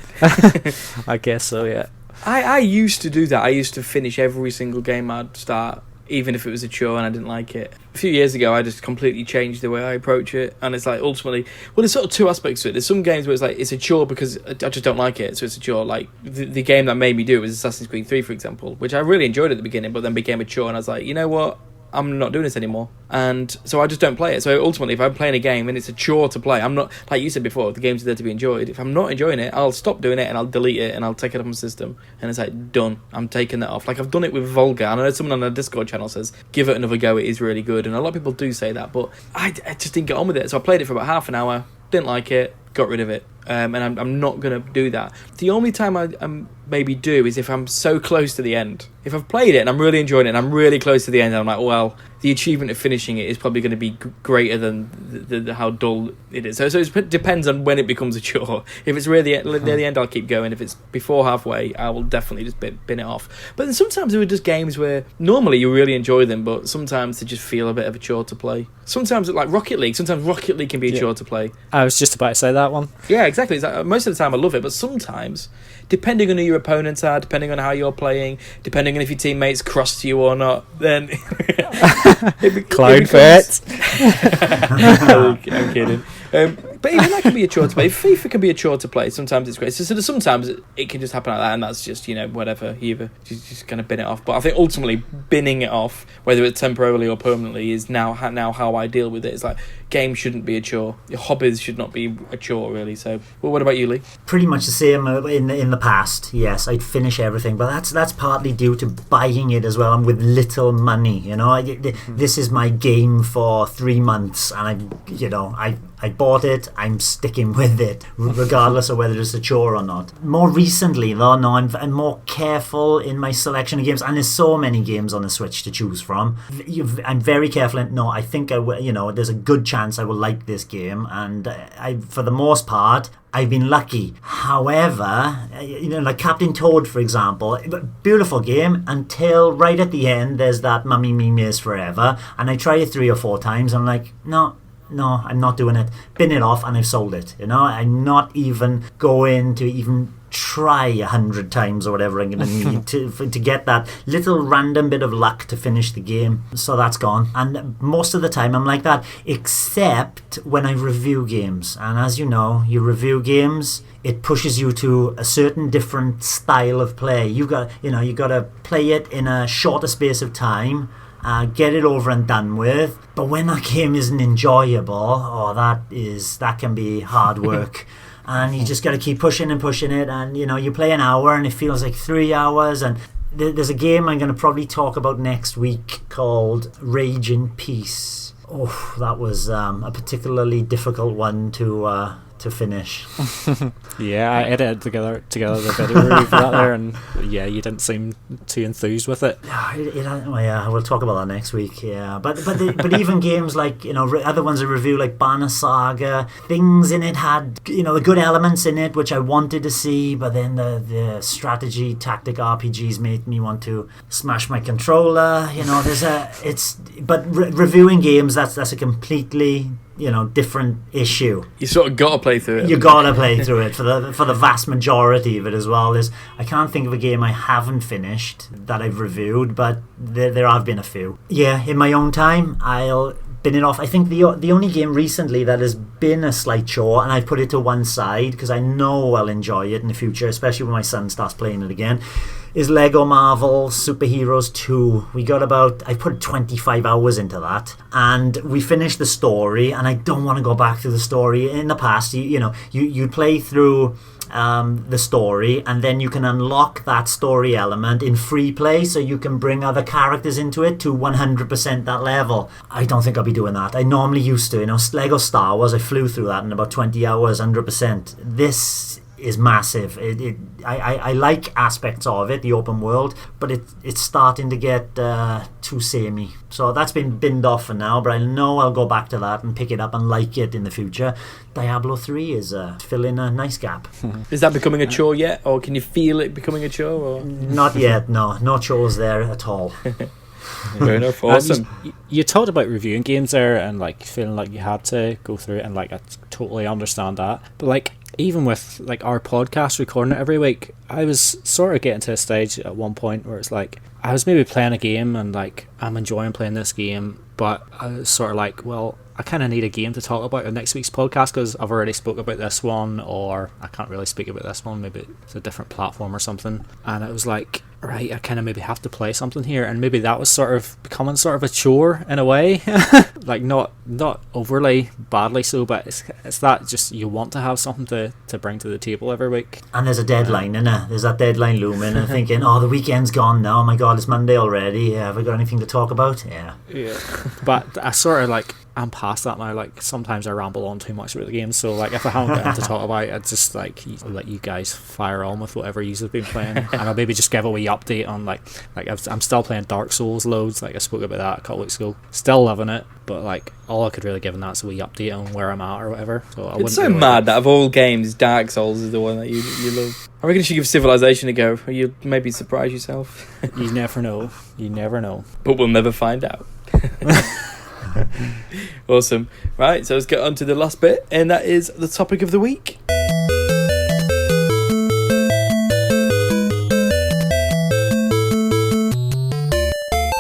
C: I guess so, yeah.
A: I used to do that. I used to finish every single game I'd start, even if it was a chore and I didn't like it. A few years ago, I just completely changed the way I approach it, and it's like, ultimately, well, there's sort of two aspects to it. There's some games where it's like, it's a chore because I just don't like it, so it's a chore. Like, the game that made me do it was Assassin's Creed 3, for example, which I really enjoyed at the beginning, but then became a chore, and I was like, you know what? I'm not doing this anymore, and so I just don't play it. So ultimately, if I'm playing a game and it's a chore to play, I'm not, like you said before, the games are there to be enjoyed. If I'm not enjoying it, I'll stop doing it and I'll delete it and I'll take it off my system, and it's like, done, I'm taking that off. Like, I've done it with Volga, and I know someone on the Discord channel says give it another go, it is really good, and a lot of people do say that, but I just didn't get on with it. So I played it for about half an hour, didn't like it, got rid of it, and I'm not going to do that. The only time I maybe do is if I'm so close to the end. If I've played it and I'm really enjoying it and I'm really close to the end, and I'm like, well, the achievement of finishing it is probably going to be greater than the how dull it is. So it depends on when it becomes a chore. If it's really near the end, I'll keep going. If it's before halfway, I will definitely just bin it off. But then sometimes there are just games where normally you really enjoy them, but sometimes they just feel a bit of a chore to play. Sometimes, like Rocket League, Rocket League can be a chore to play.
C: I was just about to say that one.
A: Yeah, exactly. It's like, most of the time I love it, but sometimes, depending on who your opponents are, depending on how you're playing, depending on if your teammates cross you or not, then
C: Cloud Fett.
A: I'm kidding. But even that can be a chore to play. FIFA can be a chore to play. Sometimes it's great. So sometimes it can just happen like that, and that's just, whatever. You just kind of bin it off. But I think ultimately binning it off, whether it's temporarily or permanently, is now how I deal with it. It's like, games shouldn't be a chore. Your hobbies should not be a chore, really. So, well, what about you, Lee?
B: Pretty much the same in the past. Yes, I'd finish everything, but that's partly due to buying it as well, and with little money. This is my game for 3 months, and I bought it. I'm sticking with it, regardless of whether it's a chore or not. More recently, though, no, I'm more careful in my selection of games, and there's so many games on the Switch to choose from. I'm very careful. No, I think I will. There's a good chance I will like this game, and for the most part, I've been lucky. However, like Captain Toad, for example, beautiful game until right at the end. There's that Mummy Me Maze Forever, and I try it 3 or 4 times. I'm like, no, I'm not doing it. Bin it off, and I've sold it. I'm not even going to even try 100 times or whatever I'm going to need to get that little random bit of luck to finish the game. So that's gone. And most of the time I'm like that, except when I review games. And as you know, you review games, it pushes you to a certain different style of play. You got to play it in a shorter space of time. Get it over and done with. But when that game isn't enjoyable, that can be hard work. And you just got to keep pushing it, and you play an hour and it feels like 3 hours. And there's a game I'm going to probably talk about next week called Rage in Peace. Oh, that was a particularly difficult one to finish.
C: Yeah, I edited together the video review for that there, and yeah, you didn't seem too enthused with it.
B: Yeah, we'll talk about that next week. Yeah, but even games like other ones I review, like Banner Saga, things in it had the good elements in it which I wanted to see, but then the strategy tactic RPGs made me want to smash my controller. Reviewing games, that's a completely different issue.
A: You sort of got to play through it.
B: You got to play through it for the vast majority of it as well. I can't think of a game I haven't finished that I've reviewed, but there have been a few. Yeah, in my own time, I'll bin it off. I think the only game recently that has been a slight chore, and I put it to one side because I know I'll enjoy it in the future, especially when my son starts playing it again, is Lego Marvel Superheroes 2. We got I put 25 hours into that, and we finished the story, and I don't want to go back to the story. In the past, you play through the story, and then you can unlock that story element in free play, so you can bring other characters into it to 100% that level. I don't think I'll be doing that. I normally used to, Lego Star Wars, I flew through that in about 20 hours, 100%. This is massive. I like aspects of it, the open world, but it's starting to get too samey. So that's been binned off for now, but I know I'll go back to that and pick it up and like it in the future. Diablo 3 is filling a nice gap.
A: Is that becoming a chore yet, or can you feel it becoming a chore? Or?
B: Not yet, no chores there at all.
A: Fair enough. Awesome.
C: You talked about reviewing games there and like feeling like you had to go through it, and like I totally understand that, but like even with like our podcast, recording it every week, I was sort of getting to a stage at one point where it's like I was maybe playing a game and like I'm enjoying playing this game, but I was sort of like, well, I kind of need a game to talk about in next week's podcast because I've already spoke about this one, or I can't really speak about this one, maybe it's a different platform or something. And it was like, right, I kind of maybe have to play something here, and maybe that was sort of becoming sort of a chore in a way. Like not overly badly so, but it's that just you want to have something to bring to the table every week.
B: And there's a deadline, innit? There's that deadline looming, and thinking, oh, the weekend's gone now, oh my god, it's Monday already, have I got anything to talk about? Yeah.
C: But I sort of like, I'm past that now. Like sometimes I ramble on too much about the game, so like if I haven't got anything to talk about, I just like let you guys fire on with whatever you've been playing, and I'll maybe just give a wee update on like I'm still playing Dark Souls loads. Like I spoke about that a couple weeks ago, still loving it, but like all I could really give in that's a wee update on where I'm at or whatever. So
A: it's so mad that of all games, Dark Souls is the one that you love. I reckon you should give Civilization a go. You maybe surprise yourself.
C: You never know. You never know.
A: But we'll never find out. Awesome. Right, so let's get on to the last bit, and that is the topic of the week.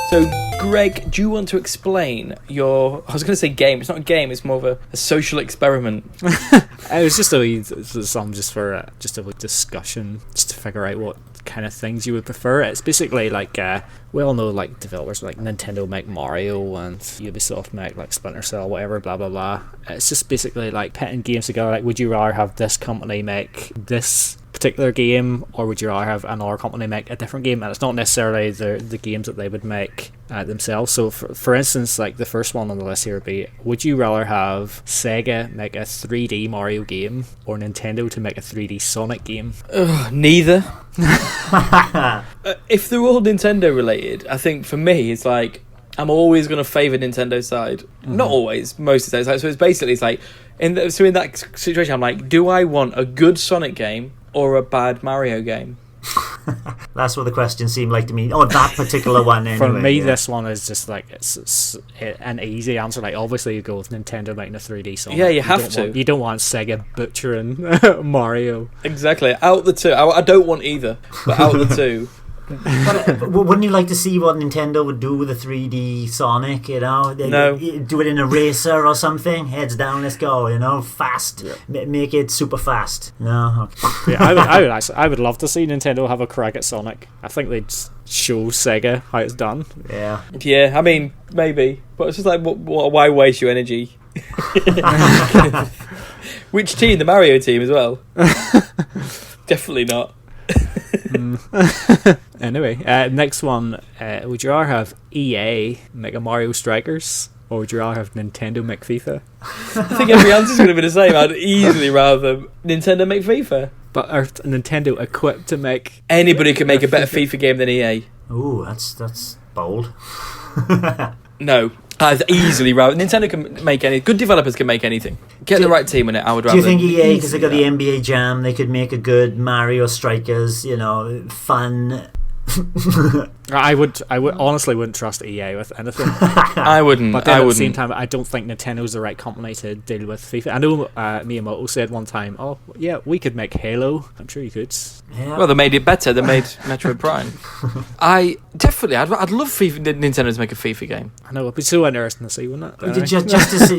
A: So, Greg, do you want to explain your... I was going to say game. It's not a game. It's more of a social experiment.
C: It was just a wee discussion, just to figure out what kind of things you would prefer. It's basically like we all know like developers like Nintendo make Mario and Ubisoft make like Splinter Cell, whatever, blah blah blah. It's just basically like pitting games together. Like, would you rather have this company make this particular game, or would you rather have another company make a different game? And it's not necessarily the games that they would make themselves. So for instance, like the first one on the list here would be, would you rather have Sega make a 3D Mario game or Nintendo to make a 3D Sonic game?
A: Neither. If they're all Nintendo related, I think for me it's like I'm always going to favour Nintendo's side. Mm-hmm. Not always, most of the time. So it's basically it's like in that situation I'm like, do I want a good Sonic game or a bad Mario game?
B: That's what the question seemed like to me. Oh, that particular one anyway.
C: For me, this one is just like it's an easy answer. Like obviously you go with Nintendo making a 3D Sonic.
A: Yeah, you have to.
C: You don't want Sega butchering Mario.
A: Exactly. Out the two, I don't want either. But out the two.
B: But wouldn't you like to see what Nintendo would do with a 3D Sonic?
A: No.
B: Do it in a racer or something. Heads down, let's go. Fast. Yeah. Make it super fast. No.
C: Yeah, I would love to see Nintendo have a crack at Sonic. I think they'd show Sega how it's done.
B: Yeah.
A: Yeah. I mean, maybe, but it's just like, why waste your energy? Which team? The Mario team as well. Definitely not.
C: Anyway, next one. Would you rather have EA make a Mario Strikers, or would you rather have Nintendo make FIFA?
A: I think every answer's going to be the same. I'd easily rather Nintendo make FIFA.
C: But are Nintendo equipped to make...
A: Anybody can make a better FIFA game than EA.
B: Ooh, that's bold.
A: No. I'd easily rather... Nintendo can make any... Good developers can make anything. Get the right team in it, I would rather...
B: Do you think EA, because they got the NBA Jam, they could make a good Mario Strikers, fun...
C: I would honestly wouldn't trust EA with anything.
A: I wouldn't.
C: But then
A: I
C: at
A: wouldn't.
C: the same time, I don't think Nintendo's the right company to deal with FIFA. I know Miyamoto said one time, "Oh, yeah, we could make Halo." I'm sure you could.
B: Yeah.
A: Well, they made it better. They made Metroid Prime. I'd love Nintendo to make a FIFA game.
C: I know it'd be so interesting to see, wouldn't it? Anyway.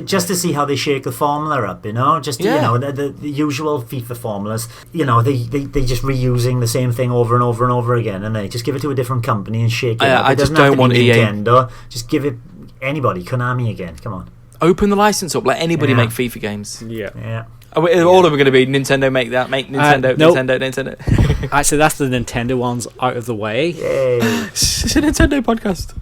B: Just to see how they shake the formula up, you know, just you know the usual FIFA formulas. You know, they just reusing the same thing over and over and over again, and they just give it to a different company and shake it up.
A: I just don't want EA.
B: Nintendo. Just give it anybody, Konami again. Come on,
A: open the license up. Let anybody make FIFA games.
C: Yeah.
A: All of them are going to be Nintendo make that, make Nintendo,
C: nope.
A: Nintendo.
C: Actually, that's the Nintendo ones out of the way.
B: Yay.
A: It's a Nintendo podcast.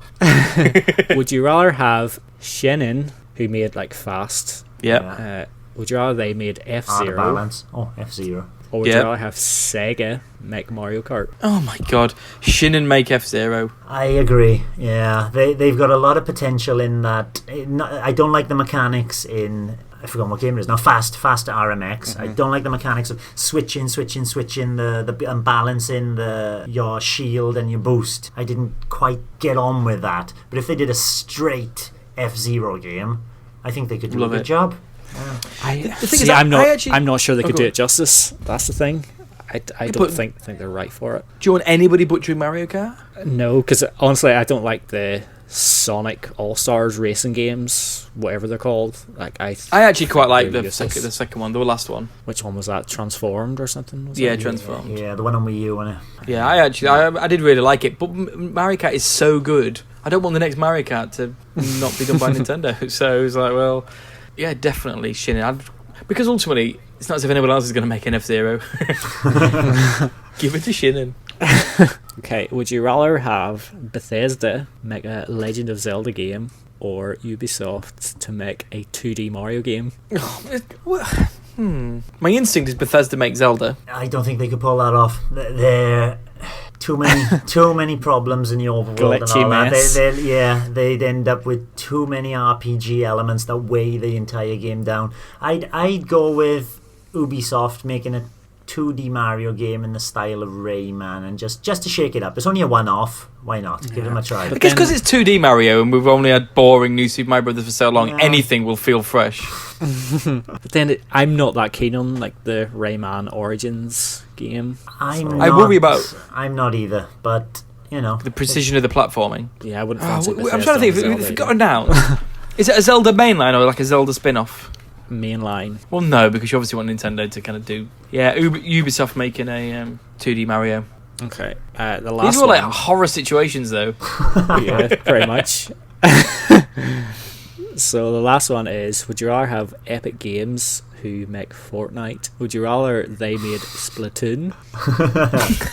C: Would you rather have Shin'en, who made like Fast?
A: Yeah.
C: Would you rather they made F-Zero?
B: Balance. Oh, F-Zero.
C: Or would you rather have Sega make Mario Kart?
A: Oh my god, Shin'en make F-Zero.
B: I agree. Yeah, they've got a lot of potential in that. I don't like the mechanics in. I forgot what game it is now. Fast RMX. I don't like the mechanics of switching the and balancing your shield and your boost. I didn't quite get on with that. But if they did a straight F-Zero game, I think they could do a good job. Yeah.
C: I'm not sure they could do it justice. That's the thing. I don't think they're right for it.
A: Do you want anybody butchering Mario Kart?
C: No, because honestly, I don't like the Sonic All-Stars racing games, whatever they're called. Like I
A: actually quite like the second one, the last one.
C: Which one was that? Transformed or something?
A: Transformed.
B: Yeah, the one on Wii U, wasn't it?
A: Yeah, I did really like it, but Mario Kart is so good. I don't want the next Mario Kart to not be done by Nintendo. So it's like, well, yeah, definitely Shin'en. Because ultimately, it's not as if anyone else is going to make an F-Zero. Give it to Shin'en.
C: Okay, would you rather have Bethesda make a Legend of Zelda game or Ubisoft to make a 2D Mario game?
A: My instinct is Bethesda make Zelda.
B: I don't think they could pull that off. They're too many problems in the overworld and all that. They'd end up with too many RPG elements that weigh the entire game down. I'd go with Ubisoft making a 2D Mario game in the style of Rayman, and just to shake it up. It's only a one-off. Why not? Give them a try.
A: I guess because it's 2D Mario and we've only had boring New Super Mario Brothers for so long, anything will feel fresh.
C: But then I'm not that keen on like the Rayman Origins game.
B: I'm not either, but you know
A: the precision of the platforming.
C: Yeah, I wouldn't fancy Bethesda.
A: I'm trying to think if it got announced. Is it a Zelda mainline or like a Zelda spin-off?
C: Mainline.
A: Well, no, because you obviously want Nintendo to kind of do. Yeah, Ubisoft making a 2D Mario.
C: Okay, the last.
A: These were like horror situations, though.
C: Yeah, pretty much. So the last one is: would you rather have Epic Games, who make Fortnite? Would you rather they made Splatoon,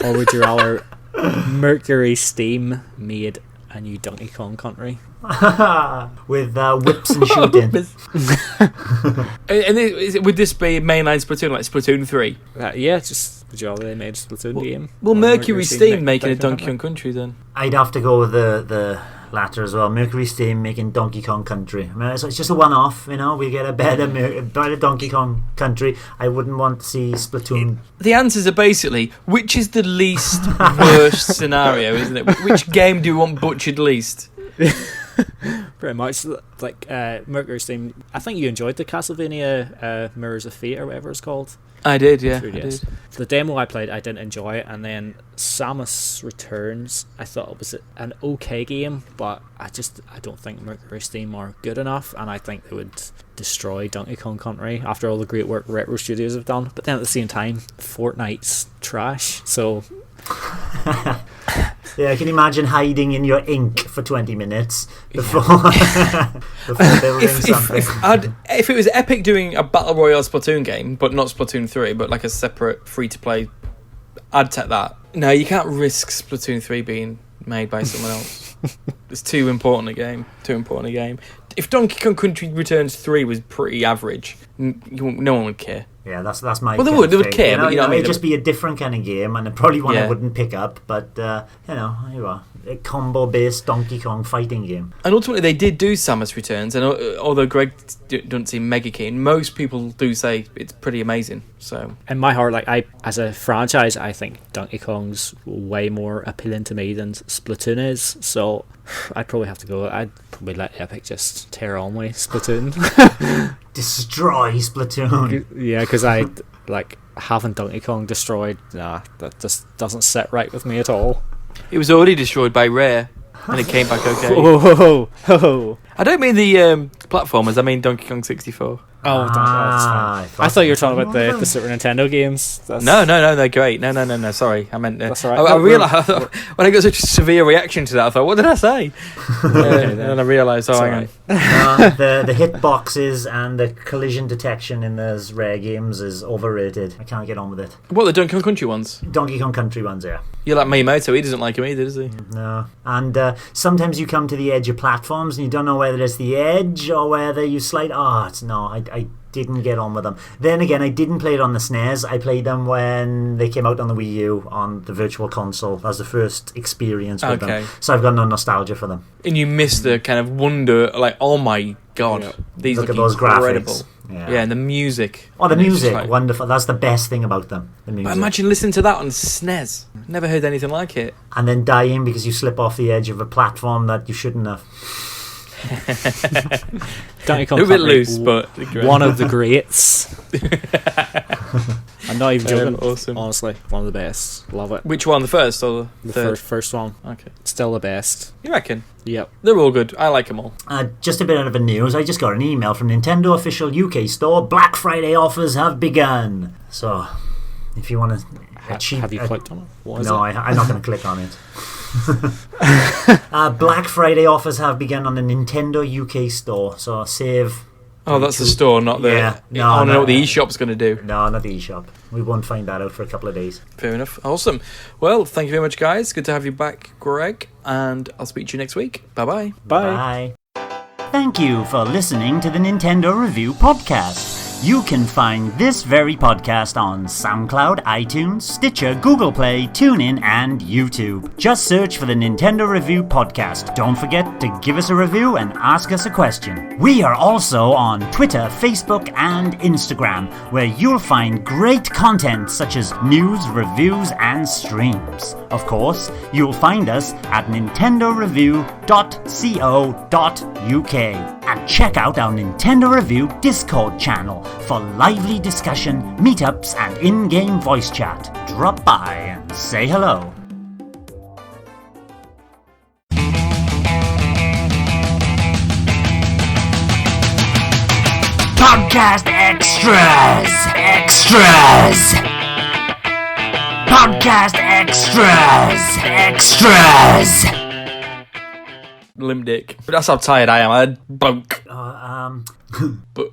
C: or would you rather Mercury Steam made a new Donkey Kong Country?
B: With whips and shooting.
A: And would this be mainline Splatoon, like Splatoon 3?
C: Yeah, just would you rather they made a Splatoon game?
A: Well, Mercury Steam making a Donkey Kong Country then?
B: I'd have to go with the latter as well. Mercury Steam making Donkey Kong Country. I mean, it's just a one-off, you know. We get a better Donkey Kong Country. I wouldn't want to see Splatoon.
A: The answers are basically, which is the least worst scenario, isn't it? Which game do you want butchered least?
C: Pretty much. Like Mercury Steam, I think you enjoyed the Castlevania Mirrors of Fate or whatever it's called.
A: I did, yeah.
C: I did. The demo I played, I didn't enjoy it, and then Samus Returns, I thought it was an okay game, but I don't think Mercury Steam are good enough, and I think they would destroy Donkey Kong Country after all the great work Retro Studios have done. But then at the same time, Fortnite's trash, so...
B: Yeah, I can imagine hiding in your ink for 20 minutes before building something.
A: If it was Epic doing a Battle Royale Splatoon game, but not Splatoon 3, but like a separate free-to-play, I'd take that. No, you can't risk Splatoon 3 being made by someone else. It's too important a game. If Donkey Kong Country Returns 3 was pretty average, no one would care.
B: Yeah, that's my.
A: Well, they
B: kind
A: would
B: of thing.
A: care, but you know what I mean?
B: It'd just be a different kind of game, and probably one I
A: Yeah.
B: wouldn't pick up. But you are a combo-based Donkey Kong fighting game.
A: And ultimately, they did do Samus Returns, and although Greg doesn't seem mega keen, most people do say it's pretty amazing. So,
C: In my heart, as a franchise, I think Donkey Kong's way more appealing to me than Splatoon is. So I'd probably have to go. I'd probably let Epic just tear on with Splatoon.
B: Destroy Splatoon.
C: Yeah, because having Donkey Kong destroyed, that just doesn't sit right with me at all.
A: it was already destroyed by Rare, and it came back okay.
C: Oh.
A: I don't mean the platformers, I mean Donkey Kong 64.
C: Oh, that's fine. I thought you were talking about the Super Nintendo games.
A: No, they're great. No, sorry. I meant...
C: That's all right.
A: I realised... when I got such a severe reaction to that, I thought, what did I say? And then I realised, hang on.
B: The hitboxes and the collision detection in those Rare games is overrated. I can't get on with it.
A: What, the Donkey Kong Country ones?
B: Donkey Kong Country ones, yeah.
A: You're like Miyamoto, he doesn't like him either, does he?
B: No. And sometimes you come to the edge of platforms and you don't know whether it's the edge or whether you slide... I didn't get on with them. Then again, I didn't play it on the SNES. I played them when they came out on the Wii U on the Virtual Console. That was the first experience with them. So I've got no nostalgia for them.
A: And you miss the kind of wonder, like, oh my god, these
B: Look
A: look
B: at those
A: incredible.
B: graphics.
A: Yeah, and the music.
B: Oh, the
A: And it's just
B: music,
A: like-
B: wonderful. That's the best thing about them. The music.
A: But imagine listening to that on SNES. Never heard anything like it.
B: And then dying because you slip off the edge of a platform that you shouldn't have.
C: Donkey Kong
A: A bit
C: Country,
A: loose, but
C: one of the greats. I'm not even joking.
A: Awesome.
C: Honestly, one of the best. Love it.
A: Which one, the first or the
C: The
A: third?
C: first one,
A: Okay.
C: still the best.
A: You reckon?
C: Yep.
A: They're all good. I like them all.
B: Just a bit of a news. I just got an email from Nintendo official UK store. Black Friday offers have begun. So, if you want to achieve...
C: Have you clicked on it? What is
B: No,
C: it?
B: I'm not going to click on it. Black Friday offers have begun on the Nintendo UK store. So, save...
A: Oh, that's the store, not the...
B: Yeah. No,
A: I don't know
B: no.
A: what the eShop's going to do.
B: No, not the eShop. We won't find that out for a couple of days.
A: Fair enough. Awesome. Well, thank you very much, guys. Good to have you back, Greg. And I'll speak to you next week. Bye-bye.
C: Bye.
B: Thank you for listening to the Nintendo Review Podcast. You can find this very podcast on SoundCloud, iTunes, Stitcher, Google Play, TuneIn, and YouTube. Just search for the Nintendo Review Podcast. Don't forget to give us a review and ask us a question. We are also on Twitter, Facebook, and Instagram, where you'll find great content such as news, reviews, and streams. Of course, you'll find us at nintendoreview.co.uk. And check out our Nintendo Review Discord channel for lively discussion, meetups, and in-game voice chat. Drop by and say hello. Podcast Extras! Podcast Extras!
A: Limp dick. That's how tired I am. I had bunk. But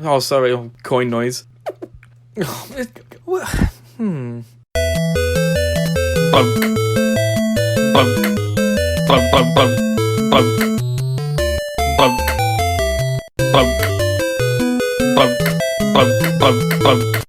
A: oh, sorry. Oh, coin noise. Bunk. Bunk. Bunk. Bunk. Bunk. Bunk. Bunk. Bunk. Bunk. Bunk. Bunk. Bunk.